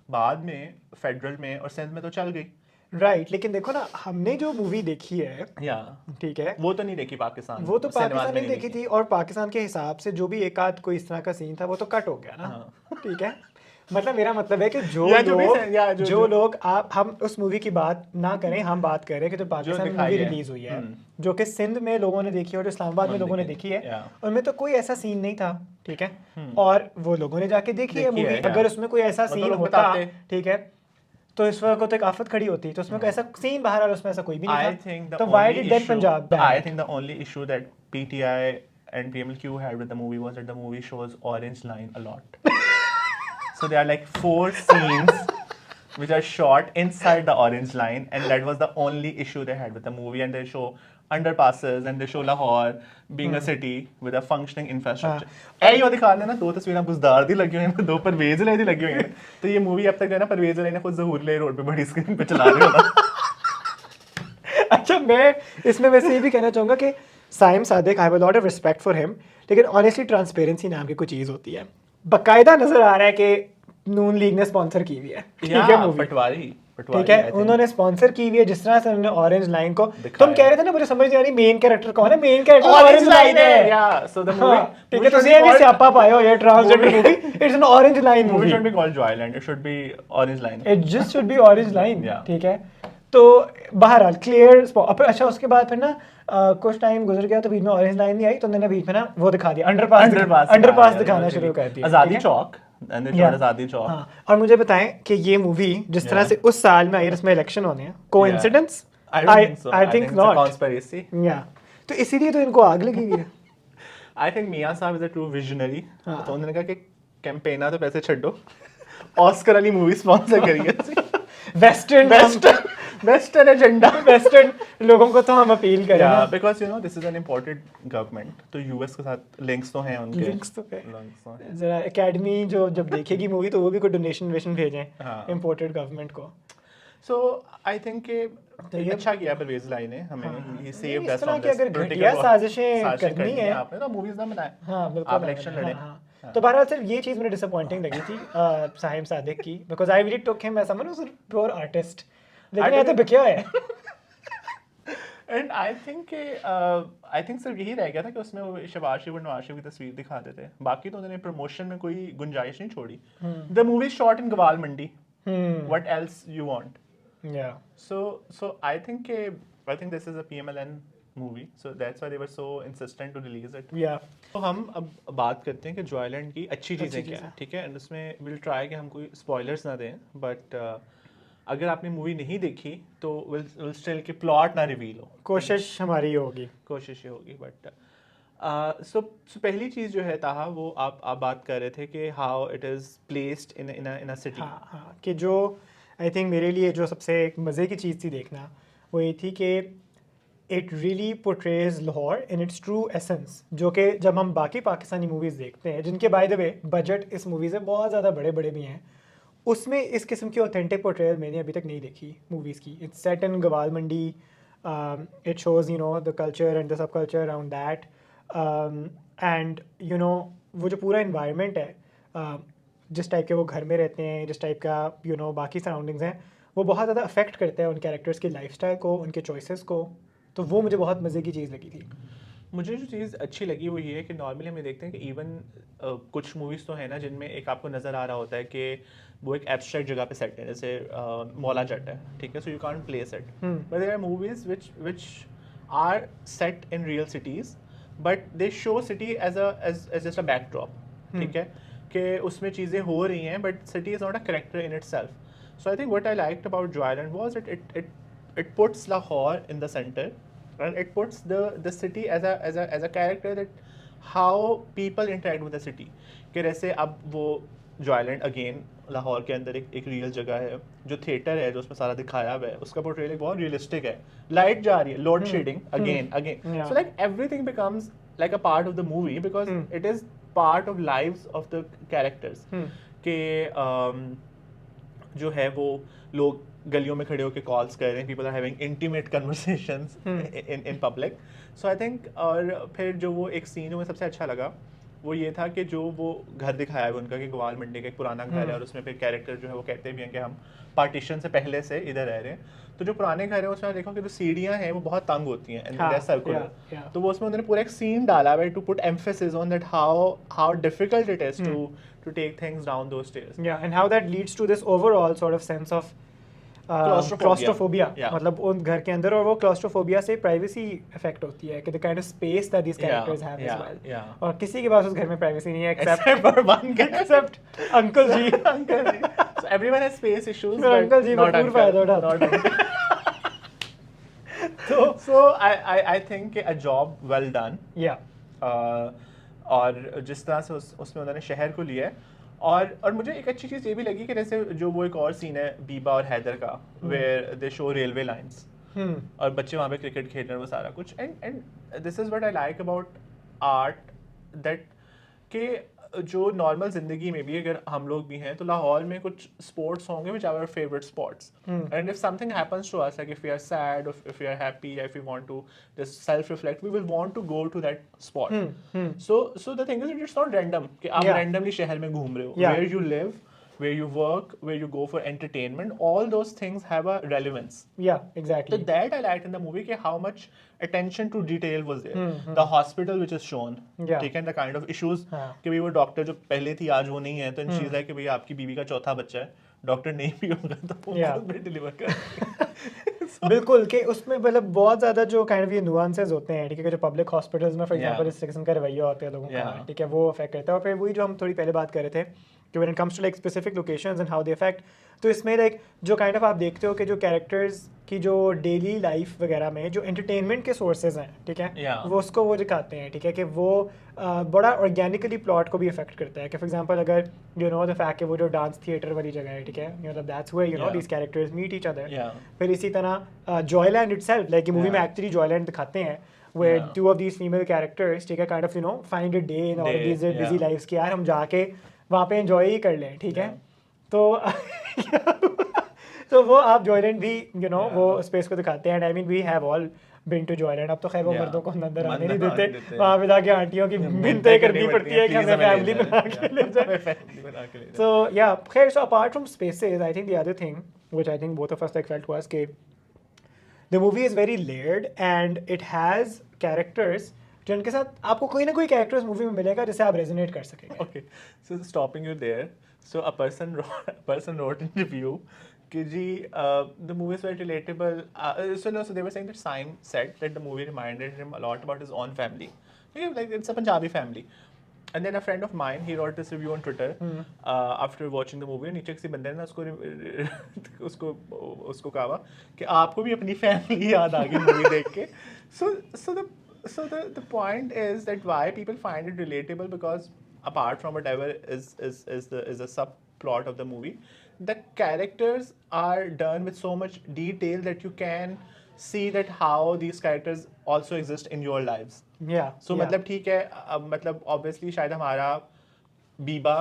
बाद में फेडरल में और सेंस में तो चल गई, राइट, लेकिन देखो ना, हमने जो मूवी देखी है, या ठीक है, वो तो नहीं देखी पाकिस्तान, वो तो सिनेमाज पाकिस्तान में में देखी थी, और पाकिस्तान के हिसाब से जो भी एक आध कोई इस तरह का सीन था वो तो कट हो गया ना। हाँ। ठीक है, मतलब मेरा मतलब है कि जो या जो भी लोग से- या जो लोग आप हम उस मूवी की बात ना करें, हम बात कर रहे हैं कि जो पाकिस्तान में दिखाई मूवी है। रिलीज हुई है, जो कि सिंध में लोगों ने देखी है और जो इस्लामाबाद में उन्होंने लोगों ने देखी देखी है, है, या। उनमें तो कोई ऐसा सीन नहीं था, ठीक है, और वो लोगों ने जाके देखी है देखी है, मूवी। या। अगर उसमें कोई ऐसा मतलब सीन लोग होता, बताते। ठीक है, तो इस वक्त तो एक आफत खड़ी होती, तो उसमें कोई ऐसा सीन बाहर उसमें ऐसा कोई भी I नहीं think था, the तो why only did then issue, Punjab I ban it? think the only issue that PTI and PMLQ had with the movie was that the movie shows orange line a lot. So there are like 4 scenes which are shot inside the orange line, and that was the only issue they had with the movie. And they show underpasses and they show Lahore being a city with a functioning infrastructure. यही वो दिखा देना, 2 तस्वीरें बुजदार दी लगी हुई हैं, 2 परवेज लाई दी लगी हुई हैं। तो ये मूवी अब तक जो है ना, परवेज लाई ने खुद ज़हूर ले रोड पे बड़ी स्क्रीन पे चला रही होता। अच्छा, मैं इसमें वैसे ये भी कहना चाहूँगा कि Saim Sadiq, I have a lot of respect for him, लेकिन ऑनेस्टली ट्रांसपेरेंसी नाम की कोई चीज़ होती है। बाकायदा नजर आ रहा है कि नून लीग ने स्पॉन्सर की हुई है, ठीक है, मूवी, पटवारी ठीक है, उन्होंने स्पॉन्सर की हुई है। जिस तरह से उन्होंने ऑरेंज लाइन को, दिखाया। तुम कह रहे थे ना, मुझे समझ नहीं आ रही मेन कैरेक्टर कौन है, main character orange orange line है। या सो द हाँ, मूवी, ठीक है, तो ये भी स्यापा पाए हो, ये transgender movie, it's an orange line movie movie, should be called Joyland, it should be orange line. It just should be orange line, Yeah. ठीक है। तो बहरहाल क्लियर अच्छा, उसके बाद फिर ना कुछ टाइम गुजर गया तो बीच में ऑरेंज लाइन नहीं आई, तो उन्होंने बीच में ना वो दिखा दिया, अंडरपास दिखाना शुरू कर दिया, आजादी ठीक है? चौक, एंड Yeah. आजादी चौक। हाँ, और मुझे बताएं कि ये मूवी जिस तरह Yeah. से उस साल में आई, इसमें इलेक्शन होने हैं, coincidence? I don't think so. I think it's a not. conspiracy. या, तो इसीलिए तो इनको आग लगी हुई है। I think मियां साहब इज अ ट्रू विजनरी। हाँ। तो उन्होंने कहा कि कैंपेना तो पैसे छड्डो, ऑस्कर वाली मूवी स्पॉन्सर करिए। Western agenda. वेस्टर्न लोगों को तो हम अपील करें ना। Because you know this is an imported government, तो यूएस के साथ लिंक्स तो हैं उनके। Links तो है। Links तो हैं। जरा एकेडमी जो जब देखेगी मूवी तो वो भी कोई डोनेशन वेशन भेजें हाँ। इम्पोर्टेड गवर्नमेंट को। सो आई थिंक कि तो ये- अच्छा किया परवेज लाई ने हमें, हाँ। he saved इस us तरह from की this अगर political घटिया war। साजिशें करनी है, आपने तो मूवीज ना बनाए, हाँ बिल्कुल, आप इलेक्शन लड़े। हाँ। तो बहरहाल सिर्फ ये चीज़ मुझे डिसअपॉइंटिंग लगी थी साहिम सादिक की, because I really took him as someone who is pure artist, लेकिन ये तो बिकिया है। एंड आई थिंक सिर्फ यही रह गया था कि उसमें वो शहबाज शरीफ और नवाज शरीफ की तस्वीर दिखाते थे, बाकी तो उन्होंने प्रमोशन में कोई गुंजाइश नहीं छोड़ी। The movie shot in Gawal Mandi, what else you want? या, So I think this is a PMLN movie, so that's why they were so insistent to release it. या, तो हम अब बात करते हैं कि जॉयलैंड की अच्छी चीज़ें अच्छी क्या हैं, चीज़ें। ठीक है, एंड उसमें विल ट्राई कि हम कोई स्पॉयलर्स ना दें, बट अगर आपने मूवी नहीं देखी तो विल स्टिल कि प्लॉट ना रिवील हो, कोशिश हमारी होगी। कोशिश ये होगी। बट सो पहली चीज़ जो है ताहा, वो आप बात कर रहे थे कि how it is placed in a city. हाँ हाँ, कि जो आई थिंक मेरे लिए जो सबसे मज़े की चीज़ थी देखना, वो ये थी कि it really portrays Lahore in its true essence, जो कि जब हम बाकी पाकिस्तानी मूवीज़ देखते हैं, जिनके बाय द वे बजट इस मूवी से बहुत ज़्यादा बड़े बड़े भी हैं, उसमें इस किस्म की ऑथेंटिक पोर्ट्रेयल मैंने अभी तक नहीं देखी मूवीज़ की। It's set in Gawal Mandi, it shows you know the culture and the sub culture around that, and you know वो जो पूरा इन्वायरमेंट है, जिस टाइप के वो घर में रहते हैं, जिस टाइप का यू नो बाकी सराउंडिंग्स हैं, वो बहुत ज़्यादा अफेक्ट करता है उन कैरेक्टर्स की लाइफस्टाइल को, उनके चॉइसेस को। तो वो मुझे बहुत मज़े की चीज़ लगी थी। मुझे जो चीज़ अच्छी लगी वो ये है कि नॉर्मली हम ये देखते हैं कि इवन कुछ मूवीज़ तो है ना जिनमें एक आपको नज़र आ रहा होता है कि वो एक एब्स्ट्रैक्ट जगह पे सेट है, जैसे मौला जट है, ठीक है, so you can't place it, but there are movies which are set in real cities, but they show city as just a backdrop, ठीक है, कि उसमें चीज़ें हो रही हैं but city is not a character in itself. So I think what I liked about Joyland was it puts Lahore in the center, and it puts the city as a character, that how people interact with the city. कि जैसे अब वो Joyland again Lahore के अंदर एक real जगह है, जो थिएटर है जो उसमें सारा दिखाया हुआ है, उसका पोर्ट्रेल बहुत रियलिस्टिक है, लाइट जा रही है, load shedding again, Yeah. so like everything becomes like a part of the movie because it is part of lives of the characters. कि जो है वो लोग गलियों में खड़े होकर कॉल्स कर रहे हैं, people are having intimate conversations in public. So I think, और फिर जो वो एक सीन जो मुझे सबसे अच्छा लगा वो ये था कि जो वो घर दिखाया है उनका कि ग्वाल मंडी का एक पुराना घर है और उसमें फिर कैरेक्टर जो है वो कहते भी हैं कि हम पार्टीशन से पहले से इधर रह रहे हैं। तो जो पुराने घर है उसमें देखो कि जो सीढ़ियाँ हैं वो बहुत तंग होती हैं एंड दे सर्कुलर। तो वो उसमें उन्होंने पूरा एक सीन डाला है to put emphasis on that how difficult it is to take things down those stairs. Yeah, and how that leads to this overall sort of sense of claustrophobia. Yeah. मतलब उन घर के अंदर, और वो claustrophobia से privacy effect होती है कि the kind of space that these characters have as well. Yeah. और किसी के पास उस घर में privacy नहीं है Except for one guy. except Uncle G. Uncle G. So everyone has space issues, but Uncle G not भरपूर फायदा उठाता है. So I think a job well done. Yeah. और जिस तरह से उसमें उन्होंने शहर को लिया है और मुझे एक अच्छी चीज़ ये भी लगी कि जैसे जो वो एक और सीन है बीबा और हैदर का where they show railway lines और बच्चे वहाँ पे क्रिकेट खेल रहे हैं वो सारा कुछ and this is what I like about art that कि जो नॉर्मल जिंदगी में भी अगर हम लोग भी हैं तो लाहौर में कुछ स्पोर्ट्स होंगे which are our favourite spots and if something happens to us like if we are sad if we are happy if we want to just self reflect we will want to go to that spot so the thing is it's not random कि आप randomly शहर में घूम रहे हो where you live where you work, where you go for entertainment, all those things have a relevance. Yeah, exactly. So that I liked in the movie, how much attention to detail was there. The hospital which is shown, taken the kind of issues, कि भाई वो doctor जो पहले थी आज वो नहीं है, तो चीज़ है कि भाई आपकी बीवी का चौथा बच्चा है, डॉक्टर नहीं भी होगा तो वो डिलीवर कर बिल्कुल कि उसमें मतलब बहुत ज़्यादा जो काइंड ऑफ ये नुआंसेस होते हैं, ठीक है, जो पब्लिक हॉस्पिटल्स में फॉर एग्जांपल इस किस्म का रवैया होते हैं लोगों का, ठीक है, वो अफेक्ट करता है। और फिर वही जो हम थोड़ी पहले बात कर रहे थे कि when it comes to like specific locations and how they affect, तो इसमें लाइक जो काइंड ऑफ आप देखते हो कि जो कैरेक्टर्स की जो डेली लाइफ वगैरह में जो एंटरटेनमेंट के सोर्सेज हैं, ठीक है, वो उसको वो दिखाते हैं, ठीक है, कि वो बड़ा ऑर्गेनिकली प्लॉट को भी अफेक्ट करता है। कि फॉर एग्जांपल अगर यू नो द फैक्ट कि वो जो डांस थिएटर वाली जगह है, ठीक है, मतलब that's where you know these characters meet each other. फिर इसी तरह जॉयलैंड इटसेल्फ, लाइक मूवी में एक्चुअली जॉयलैंड दिखाते हैं where two of these female characters take a kind of, you know, find a day in all of these busy lives कि यार हम जाके वहाँ पे enjoy ही कर लें, ठीक है। तो तो वो आप जॉयलैंड भी you know वो स्पेस को दिखाते हैं। I mean we have all been to Joyland. अब तो खैर वो मर्दों को अंदर आने नहीं देते, वहाँ पे जाके आंटियों की मिन्नतें करनी पड़ती है कि हमें फैमिली बना के ले जाए। So yeah, खैर so apart from spaces, I think the other thing which I think both of us like felt was कि the movie is very layered and it has characters जिनके साथ आपको कोई ना कोई कैरेक्टर मूवी में मिलेगा जिससे आप रेजोनेट कर सकेंगे। Okay, so stopping you there, so a person wrote in review कि जी the movie is very relatable. So they were saying that Saim said that the movie reminded him a lot about his own family. Like it's a Punjabi family. And then a friend of mine, he wrote this review on Twitter after watching the movie. नीचे किसी बंदे ने उसको कहा कि आपको भी अपनी फैमिली याद आ गई मूवी देख के. So the point is that why people find it relatable, because apart from whatever is the subplot of the movie, the characters are done with so much detail that you can see that how these characters also exist in your lives. Yeah. So मतलब ठीक है, अब मतलब obviously शायद हमारा बीबा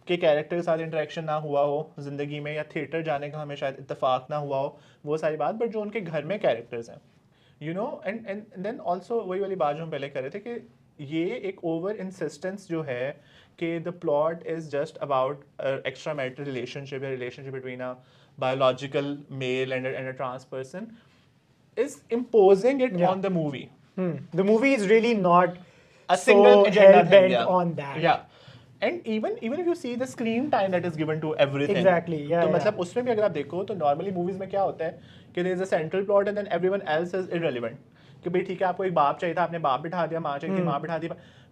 के character के साथ इंटरेक्शन ना हुआ हो जिंदगी में, या थिएटर जाने का हमें शायद इत्तेफाक ना हुआ हो, वो सारी बात, बट जो उनके घर में कैरेक्टर्स हैं, you know, and then also वही वाली बात जो हम पहले कर रहे थे कि ये एक ओवर इंसिस्टेंस जो है कि the plot is just about extra marital relationship या relationship between a biological male and a trans person is imposing it on the movie. The movie is really not a single agenda hell-bent on that. Yeah. And even if you see the screen time that is given to everything. Exactly. Yeah. तो मतलब उसमें भी अगर आप देखो तो normally movies में क्या होता है कि there is a central plot and then everyone else is irrelevant. कि भाई ठीक है, आपको एक बाप चाहिए था, आपने बाप बिठा दिया, माँ चाहिए थी, माँ बिठा दी.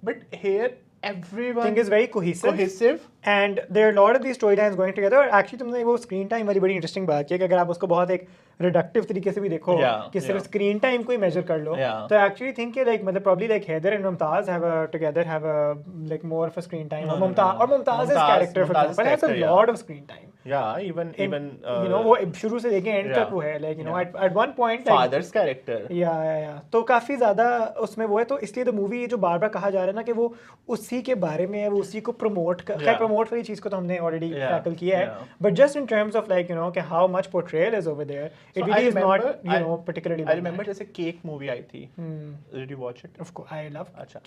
But here everyone thing is very cohesive and there are a lot of these storylines going together. और actually तुमने वो screen time वाली बड़ी interesting बात की कि अगर आप उसको बहुत एक reductive तरीके से भी देखो कि सिर्फ screen time को ही measure कर लो, तो I actually think कि like मतलब probably like Haider and Mumtaz have a like more of a screen time. और Mumtaz's character for example has a lot of screen time. Yeah, even you know वो शुरू से लेके and तक yeah, वो है like you know yeah. at one point like, father's character. या तो काफ़ी ज़्यादा उसमें वो है, तो इसलिए द मूवी जो बार बार कहा जा रहा है ना कि वो उसी के बारे में है, वो उसी को प्रमोट खैर Yeah. प्रमोट वाली चीज़ को तो हमने ऑलरेडी Yeah, टैकल किया है, yeah. But just in terms of like you know कि how much portrayal is over there it So I really is not remember- you know particularly I remember जैसे Cake movie आई थी. Did you watch it? Of course I love अच्छा.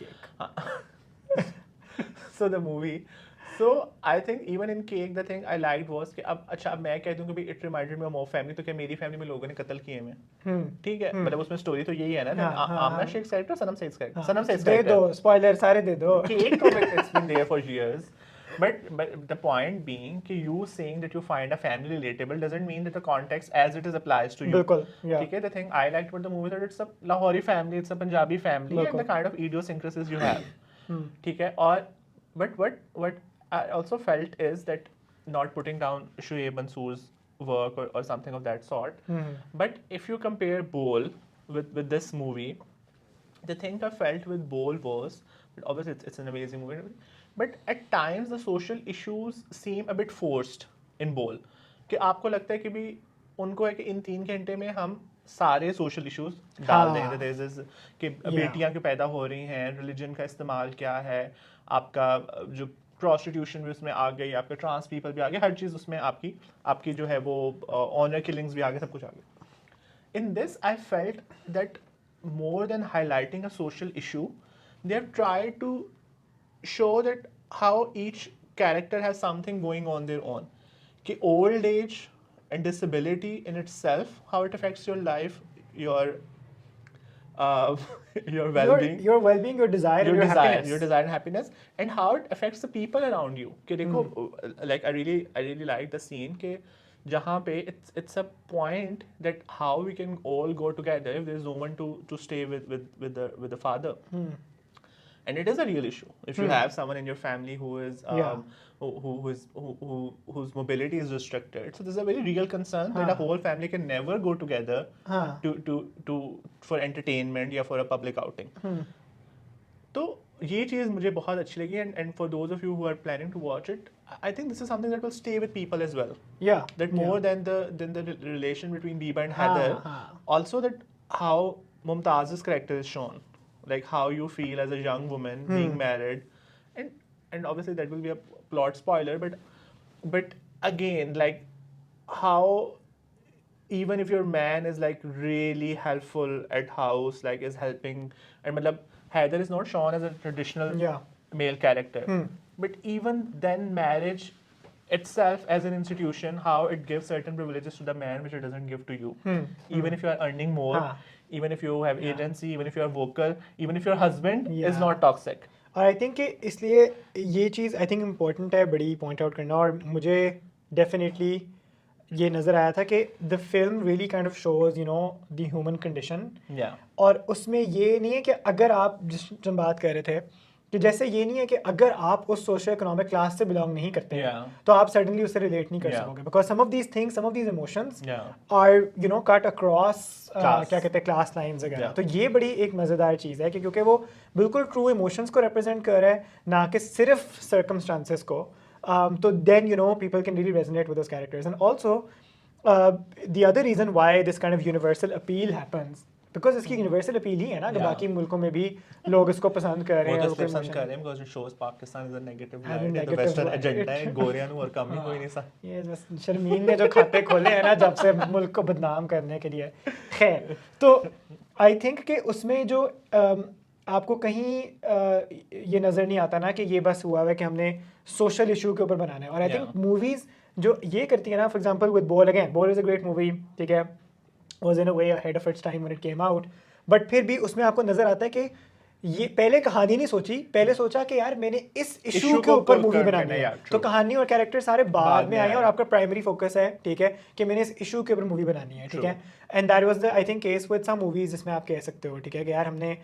So the movie. So I think even in Cake the thing I liked was कि अब मैं कह दूं कि भाई it reminded me of more family, तो क्या मेरी फैमिली में लोगों ने कत्ल किए हैं. ठीक है, मतलब उसमें स्टोरी तो यही है ना. आमना शेख कैरेक्टर, सनम शेख कैरेक्टर, सनम शेख दे कैरेक्टर. दो स्पॉइलर सारे दे दो Cake तो it's been there for years. But the point being कि you saying that you find a family relatable doesn't mean that the context as it is applies to you. बिल्कुल, yeah. ठीक है, the thing I liked about the movie that it's a Lahori family, it's a Punjabi family, and बिल्कुल. the kind of idiosyncrasies you have. ठीक है, और but what I also felt is that not putting down Shoaib Mansoor's work or something of that sort. But if you compare Bol with this movie, the thing I felt with Bol was, but obviously it's an amazing movie, but at times the social issues seem a bit forced in Bol. कि आपको लगता है कि भी उनको है कि इन 3 घंटे में हम सारे सोशल इश्यूज डाल देंगे. There's this कि बेटियां क्यों पैदा हो रही हैं, रिलीजन का इस्तेमाल क्या है, आपका जो प्रोस्टिट्यूशन भी उसमें आ गई, आपके ट्रांस पीपल भी आ गए, हर चीज़ उसमें आपकी जो है वो ऑनर किलिंग्स भी आ गए, सब कुछ आ गया. In this I felt that more than highlighting a social issue, they have tried to show that how each character has something going on their own. कि old age and disability in itself, how it affects your life, your your well-being, your well-being, your desire, and your happiness. your desire and happiness, and how it affects the people around you. कि देखो, like I really like the scene कि जहाँ पे it's a point that how we can all go together if there's no one to stay with the father. And it is a real issue if you have someone in your family who is whose mobility is restricted. So this is a very real concern that a whole family can never go together to for entertainment या for a public outing. तो ये चीज़ मुझे बहुत अच्छी लगी, and for those of you who are planning to watch it, I think this is something that will stay with people as well. Yeah. That more than the relation between Biba and Heather, also that how Mumtaz's character is shown, like how you feel as a young woman being married, and obviously that will be a plot spoiler, but again, like how even if your man is like really helpful at house, like is helping, and matlab, Heather is not shown as a traditional male character, but even then marriage itself as an institution, how it gives certain privileges to the man which it doesn't give to you. Even if you are earning more, even if you have agency, even if you are vocal, even if your husband is not toxic. और I think कि इसलिए ये चीज़ I think important है बड़ी point out करना, और मुझे definitely ये नज़र आया था कि the film really kind of shows you know the human condition. और उसमें ये नहीं है कि अगर आप जिस हम बात कर रहे थे कि जैसे ये नहीं है कि अगर आप उस सोशो इकोनॉमिक क्लास से बिलोंग नहीं करते हैं तो आप सडनली उससे रिलेट नहीं कर सकोगे, because some of these things, some of these emotions are you know cut across क्या कहते हैं क्लास लाइंस वगैरह. तो ये बड़ी एक मज़ेदार चीज़ है कि क्योंकि वो बिल्कुल ट्रू इमोशंस को रिप्रेजेंट कर रहा है, ना कि सिर्फ सर्कमस्टांसेस को. तो then you know people can really resonate with those characters. And also the other reason why this kind of universal appeal happens, because इसकी यूनिवर्सल अपील ही है ना कि बाकी मुल्कों में भी लोग इसको पसंद कर रहे हैं. वो तो पसंद कर रहे हैं because it shows Pakistan is a negative light, the western agenda है, गोरियां और कम ही कोई नहीं सा. ये बस शर्मीन ने जो खाते खोले हैं ना जब से मुल्क को बदनाम करने के लिए. खैर, तो आई थिंक कि उसमें जो आपको कहीं ये नज़र नहीं आता ना कि ये बस हुआ है कि हमने सोशल इशू के ऊपर बनाना है. और आई थिंक मूवीज़ जो ये करती है ना, for example with ball, again ball is a great movie, ठीक है, was in a way ahead of its time when it came out, but फिर भी उसमें आपको नज़र आता है कि ये पहले कहानी नहीं सोची, पहले सोचा कि यार मैंने इस इशू के ऊपर मूवी बनानी है, तो कहानी और कैरेक्टर सारे बाद में आए और आपका प्राइमरी फोकस है, ठीक है, कि मैंने इस इशू के ऊपर मूवी बनानी है, ठीक है. And that was the I think case with some movies जिसमें आप कह सकते हो, ठीक है, कि यार हमने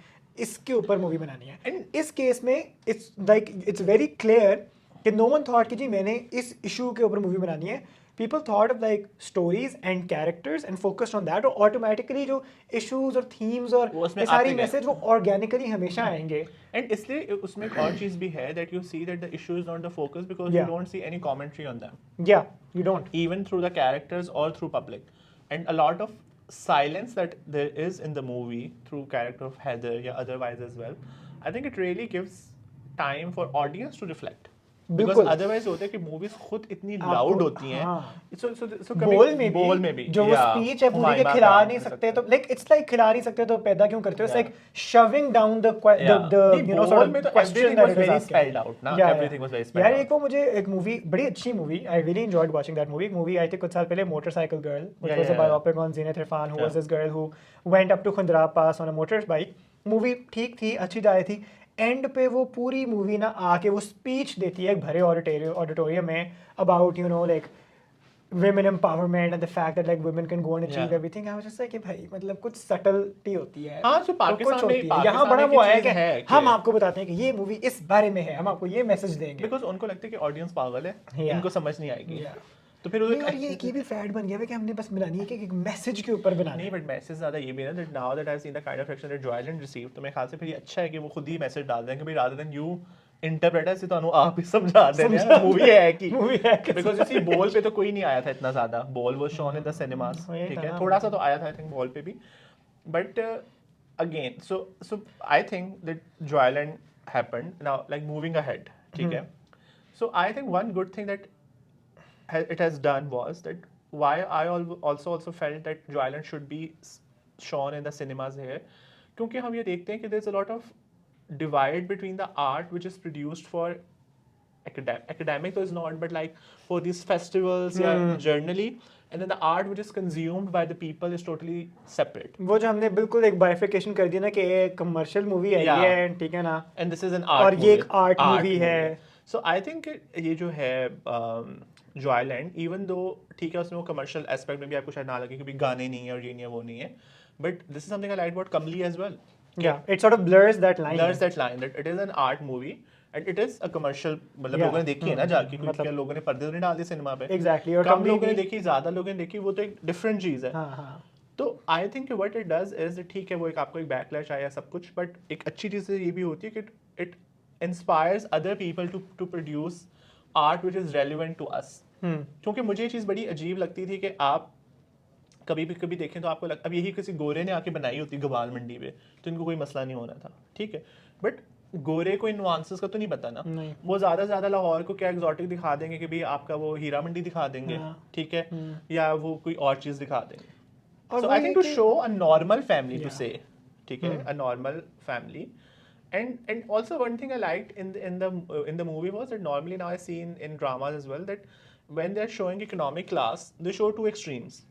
इसके ऊपर मूवी बनानी है. एंड इस केस में it's like it's very clear कि नो वन थॉट कि जी मैंने इस इशू के ऊपर मूवी बनानी है, people thought of like stories and characters and focused on that, और automatically जो issues और themes और वो उसमें ये सारी आते गए। message वो organically हमेशा आएंगे। एंड इसलिए उसमें एक और चीज भी है that you see that the issue is not the focus because you Yeah. don't see any commentary on them, Yeah, you don't. even through the characters or through public. And a lot of silence that there is in the movie through character of Heather, yeah, otherwise as well, I think it really gives time for audience to reflect. Because बिल्कुल। otherwise होता है कि movies खुद इतनी आपको- loud होती हैं, हाँ। so बोल में भी जो वो yeah, स्पीच है पूरी के हुमायूं खिला खान नहीं कर सकते, तो लाइक इट्स लाइक खिला नहीं सकते तो पैदा क्यों करते हो? It's Yeah. Like shoving down the Yeah. नहीं, यू नो बोल सॉर्ट में ऑफ तो question everything that was it is very asking. spelled out ना, everything was very spelled यार out. एक वो मुझे एक मूवी, बड़ी अच्छी movie, I really enjoyed watching that movie I think कुछ साल पहले, motorcycle girl, which Yeah, was a yeah, biopic on Zenith Irfan, who was Yeah. This girl who went up to Khunjerab pass on a motor bike. Movie ठीक थी, अच्छी जा रही थी, and पे वो पूरी मूवी ना आके वो स्पीच देती है एक भरे ऑडिटोरियम में about you know like women empowerment and the fact that like women can go and achieve Yeah. everything. I was just like कि भाई मतलब कुछ subtlety होती है। हाँ, so तो पाकिस्तान कुछ में- होती है। यहाँ पाकिस्तान बड़ा में वो की आया चीज़ कि है कि- हम आपको बताते हैं कि ये मूवी इस बारे में है, हम आपको ये मैसेज देंगे। Because उनको लगता है कि ऑडियंस पागल है, Yeah. इनको समझ नहीं आएगी। Yeah. तो फिर वो नहीं, और ये भी फैड बन गया है कि हमने बस बनानी है कि एक मैसेज के ऊपर बनानी नहीं, है। बट मैसेज ज़्यादा ये भी है that now that I've seen the kind of reaction that Joyland received, तो मेरे ख्याल से फिर ये अच्छा है कि वो खुद ही मैसेज डाल दें कि भाई rather than you interpret ऐसे तो आप ही समझा दें यार मूवी है कि Movie है कि- because you see बॉल पे तो कोई नहीं आया था इतना ज़्यादा, ball was shown in the cinemas, वही ठीक था। है, थोड़ा सा तो आया था आई थिंक बॉल पे भी, but again so I think that Joyland happened now, like moving ahead, ठीक है, so I think one good thing that it has done was that why I also felt that Joyland should be shown in the cinemas here, क्योंकि हम ये देखते हैं कि there's a lot of divide between the art which is produced for academic is not, but like for these festivals yeah, journally, and then the art which is consumed by the people is totally separate. वो जो हमने बिल्कुल एक बाइफिकेशन कर दी ना कि ये commercial movie है Yeah. ये, ठीक है ना, And this is an art और ये एक movie. art movie है। So I think ये जो है Joyland, even though ठीक है उसमें वो commercial aspect में भी आपको शायद ना लगे कि भी गाने नहीं है और ये नहीं है वो नहीं है, but this is something I liked about Kamli as well. Yeah, it sort of blurs that line. Blurs that line that it is an art movie and it is a commercial, मतलब Yeah. लोगों ने देखी है ना जाके, मतलब- क्योंकि लोगों ने पर्दे तो नहीं डाल दिए सिनेमा पे, Exactly, और कम Kamli लोगों ने भी- देखी, ज्यादा लोगों ने देखी, वो तो एक डिफरेंट चीज है। हाँ हाँ। तो I think what it does is ठीक है वो एक आपको एक बैकलैश आया सब कुछ, बट एक अच्छी चीज़ ये भी होती है कि it inspires other people to produce art which is relevant to us. क्योंकि मुझे ये चीज़ बड़ी अजीब लगती थी कि आप कभी देखें तो आपको अब यही किसी गोरे ने आके बनाई होती गवाल मंडी पे तो इनको कोई मसला नहीं होना था, ठीक है, बट गोरे को इन नुआंसेस का तो नहीं पता ना, नहीं। वो ज़्यादा से ज़्यादा लाहौर को क्या एग्जॉटिक दिखा देंगे कि भाई आपका वो हीरा मंडी दिखा देंगे, हाँ। ठीक है, या वो कोई और चीज़ दिखा देंगे। और So वो I ये think to कि- show a normal family to Yeah. say, ठीक है, a normal family, and also one thing I liked in the movie was that normally now I see in dramas as well that when they're showing economic class they show two extremes,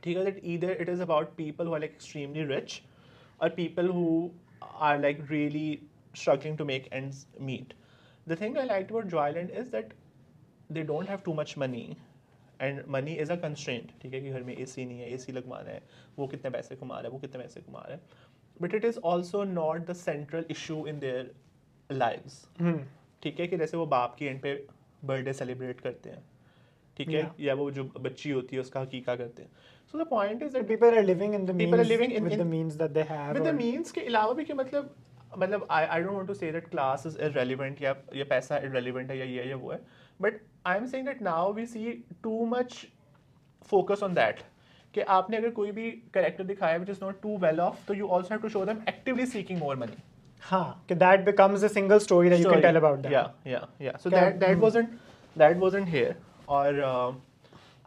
ठीक है, that either it is about people who are like extremely rich or people who are like really struggling to make ends meet. The thing I liked about Joyland is that they don't have too much money and money is a constraint, ठीक है, कि घर में AC नहीं है, AC लगवाना है, वो कितने पैसे कमा रहा है, वो कितने पैसे कमा रहा है, but it is also not the central issue in their lives, ठीक है, कि जैसे वो बाप की एंड पे बर्थडे सेलिब्रेट करते हैं, ठीक है, Yeah. या वो जो बच्ची होती है उसका हकीका करते हैं, so the point is that People are living in the People are means living in- with in- the means that they have. with the और- means के अलावा भी कि मतलब I don't want to say that class is irrelevant या पैसा irrelevant है या ये है या वो है, but I am saying that now we see too much focus on that, कि आपने अगर कोई भी character दिखाया which is not too well off, तो you also have to show them actively seeking more money. हाँ, कि that becomes a single story that you can Story. tell about them. Yeah. So क्या- that wasn't here. और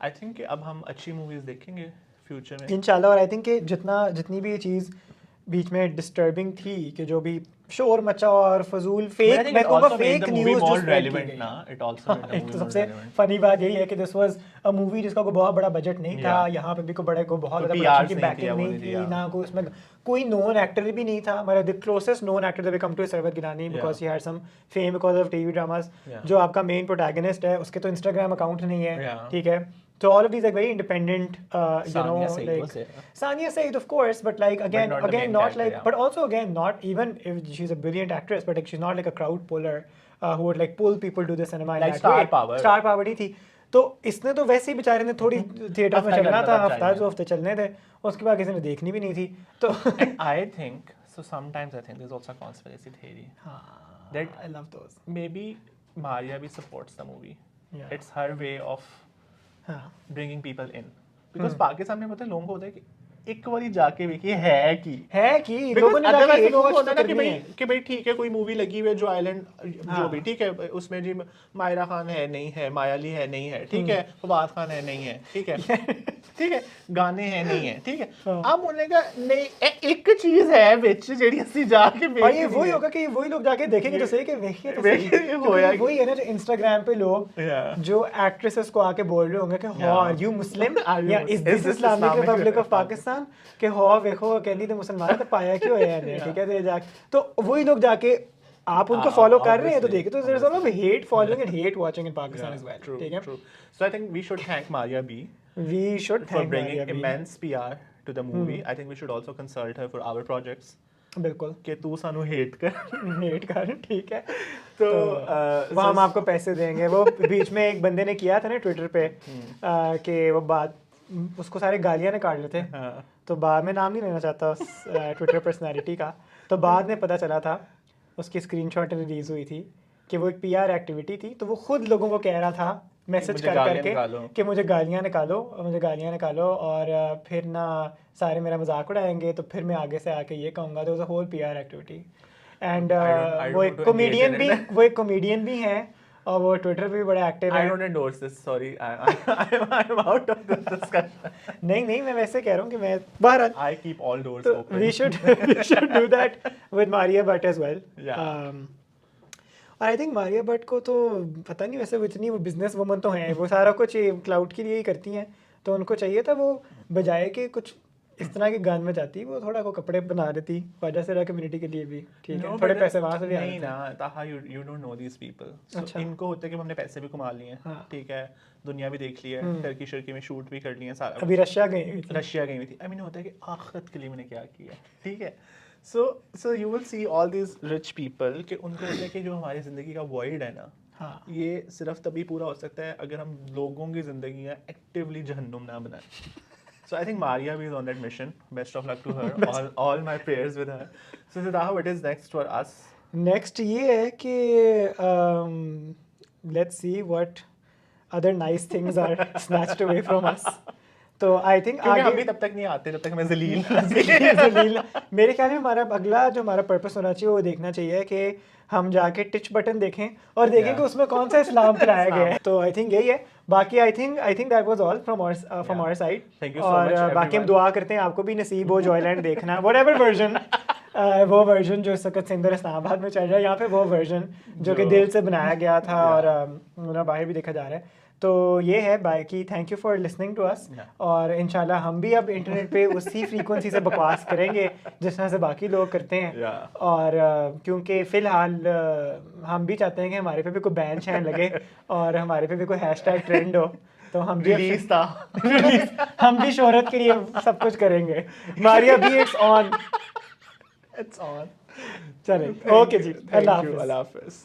I think कि अब हम अच्छी movies देखेंगे future में. इंशाल्लाह। और आई थिंक कि जितनी भी ये चीज़ बीच में डिस्टर्बिंग थी कि जो भी शोर मचा और फजूल But I फेक, think मैं it कहूँगा also made fake the movie news जो more spread की relevant गई। ना. It also made the एक movie तो more सबसे relevant. फनी बात यही है कि दिस वाज अ मूवी जिसका कोई बहुत बड़ा बजट नहीं था, Yeah. यहाँ पे भी कोई बहुत कोई ज़्यादा PRs प्रोडक्शन की नहीं थी, बैकिंग वो नहीं नहीं थी, थी, yeah. ना कोई उसमें कोई नोन एक्टर भी नहीं था। हमारा the closest known actor that we come to is Sarwat Gilani because he had some fame because of TV dramas. Yeah. जो आपका मेन प्रोटैगनिस्ट है उसके तो इंस्टाग्राम अकाउंट नहीं है, Yeah. ठीक है, so all of these are very independent, you know, Sania Saeed like was there. Sania Saeed, of course, but like again, not the main not character, like, yeah. but also again, not even if she's a brilliant actress, but like she's not like a crowd puller who would like pull people to the cinema in Like that star way. power. Star power नहीं थी. तो इसने तो वैसे ही बेचारे ने थोड़ी theatre में हफ्ता चलना करना था, था हफ्ता China। 2 हफ्ते चलने थे, उसके बाद किसी ने देखनी भी नहीं थी। तो And I think so. Sometimes I think there's also a conspiracy theory that I love those. maybe Maria भी supports the movie. Yeah. It's her way of हाँ bringing people in. Because Pakistan में पता है लोगों को होता है कि एक बारी जाके देखिए है कि है कि Because लोगों ने जाके otherwise hate लोगों को watch होता तो है ना करनी है। कि भाई ठीक है कोई मूवी लगी हुई है जो आइलैंड जो हाँ। भी ठीक है उसमें जी मायरा खान है नहीं है, मायाली है नहीं है, ठीक है, फवाद खान है नहीं है, ठीक है ठीक है, गाने हैं नहीं है, ठीक है। हाँ। अब बोलने का नहीं एक चीज है विच जेडी असि जाके और ये देखनी वही है। होगा कि वही लोग जाके देखेंगे तो सही कि देखिए तो देखिए सही। ये क्योंकि होया ये वही है ना जो इंस्टाग्राम पे लोग Yeah. जो एक्ट्रेसेस को आके बोल रहे होंगे कि how Yeah. Are you Muslim Are you या Muslim? Is this Is this Islamic Islamic republic of Republic? Pakistan कि हाउ देखो कहनी तो मुसलमान तो पाया क्यों है यार ठीक है तो ये जाके तो वही लोग जाके आप उनको फॉलो कर रहे हैं तो obviously, देखिए तो there is a lot of hate following and hate watching in Pakistan as well True, ठीक है true. So I think we should thank Maria B we should for thank bringing Maria immense PR to the movie. I think we should also consult her for our projects. बिल्कुल कि तू सानू hate कर hate कर ठीक है तो वो हम आपको पैसे देंगे। वो बीच में एक बंदे ने किया था ना ट्विटर पे कि वो बात उसको सारे गालियां निकाल रहे थे हाँ। तो बाद में नाम नहीं लेना चाहता उस ट्विटर पर्सनालिटी का तो बाद में पता चला था उसकी स्क्रीनशॉट रिलीज हुई थी कि वो एक पीआर एक्टिविटी थी तो वो खुद लोगों को कह रहा था मैसेज मुझे कर गालियां करके निकालो। कि मुझे गालियां निकालो और फिर ना सारे मेरा मजाक उड़ाएंगे तो फिर मैं आगे से आके ये कहूँगा तो whole PR activity and I वो don't एक want to कॉमेडियन engage भी in it. वो एक कॉमेडियन भी हैं और वो ट्विटर पे भी बड़े एक्टिव I हैं। don't endorse this. Sorry, I'm out of this discussion. नहीं मैं वैसे कह रहा हूँ कि मैं बाहर I keep all doors तो open. we should do that with Maria Butt as well. Yeah. और आई थिंक मारिया बट को तो पता नहीं वैसे वो इतनी वो बिजनेस वुमन तो हैं वो सारा कुछ क्लाउड के लिए ही करती हैं तो उनको चाहिए था वो बजाय के कुछ इस तरह के गान में जाती वो थोड़ा को कपड़े बना देती वजह से रहा कम्युनिटी के लिए भी ठीक है No, थोड़े but पैसे वहाँ से भी आ नहीं रहे थे। ना ताहा you don't know these people. So अच्छा। इनको होता है कि हमने पैसे भी कमा लिए हैं, हाँ। ठीक है, दुनिया भी देख ली है, टर्की शर्की में शूट भी कर लिए हैं सारा। अभी रशिया गई हुई थी। रशिया गई हुई थी। I mean होता है कि आखिरत के लिए मैंने क्या किया, ठीक है। So you will see all these rich people कि उनको होता है कि जो हमारी ज़िंदगी का void है ना, हाँ ये सिर्फ तभी पूरा हो सकता है अगर हम लोगों की ज़िंदगियाँ एक्टिवली जहन्नुम ना बनाएं। So I think Maria B is on that mission. Best of luck to her. all my prayers with her. So Siddharth, what is next for us? Next ये है कि let's see what other nice things are snatched away from us तो I think क्योंकि हम आगे भी तब तक नहीं आते जब तक हमें जलील जलील मेरे ख्याल में हमारा अगला जो हमारा पर्पस होना चाहिए वो देखना चाहिए कि हम जाके टिच बटन देखें और देखें Yeah. कि उसमें कौन सा इस्लाम फैलाया गया है तो आई थिंक यही है बाकी I think that was all from our side Thank you so और much, बाकी हम everyone. दुआ करते हैं आपको भी नसीब हो जॉयलैंड देखना व्हाटएवर वर्जन वो वर्जन जो इस वक्त सिंदर इस्लामाबाद में चल रहा है यहाँ पे वो वर्जन जो कि जो- दिल से बनाया गया था Yeah. और बाहर भी देखा जा रहा है तो ये है बाकी thank you for listening to us Yeah. और इंशाल्लाह हम भी अब इंटरनेट पे उसी फ्रीक्वेंसी से बकवास करेंगे जिस तरह से बाकी लोग करते हैं Yeah. और क्योंकि फ़िलहाल हम भी चाहते हैं कि हमारे पे भी कोई बैन शैन लगे और हमारे पे भी कोई हैशटैग ट्रेंड हो तो हम भी रिलीज था हम भी शोहरत के लिए सब कुछ करेंगे Maria B it's on it's on चलें ओके जी अल्लाह हाफ़िज़ अल्लाह हाफिज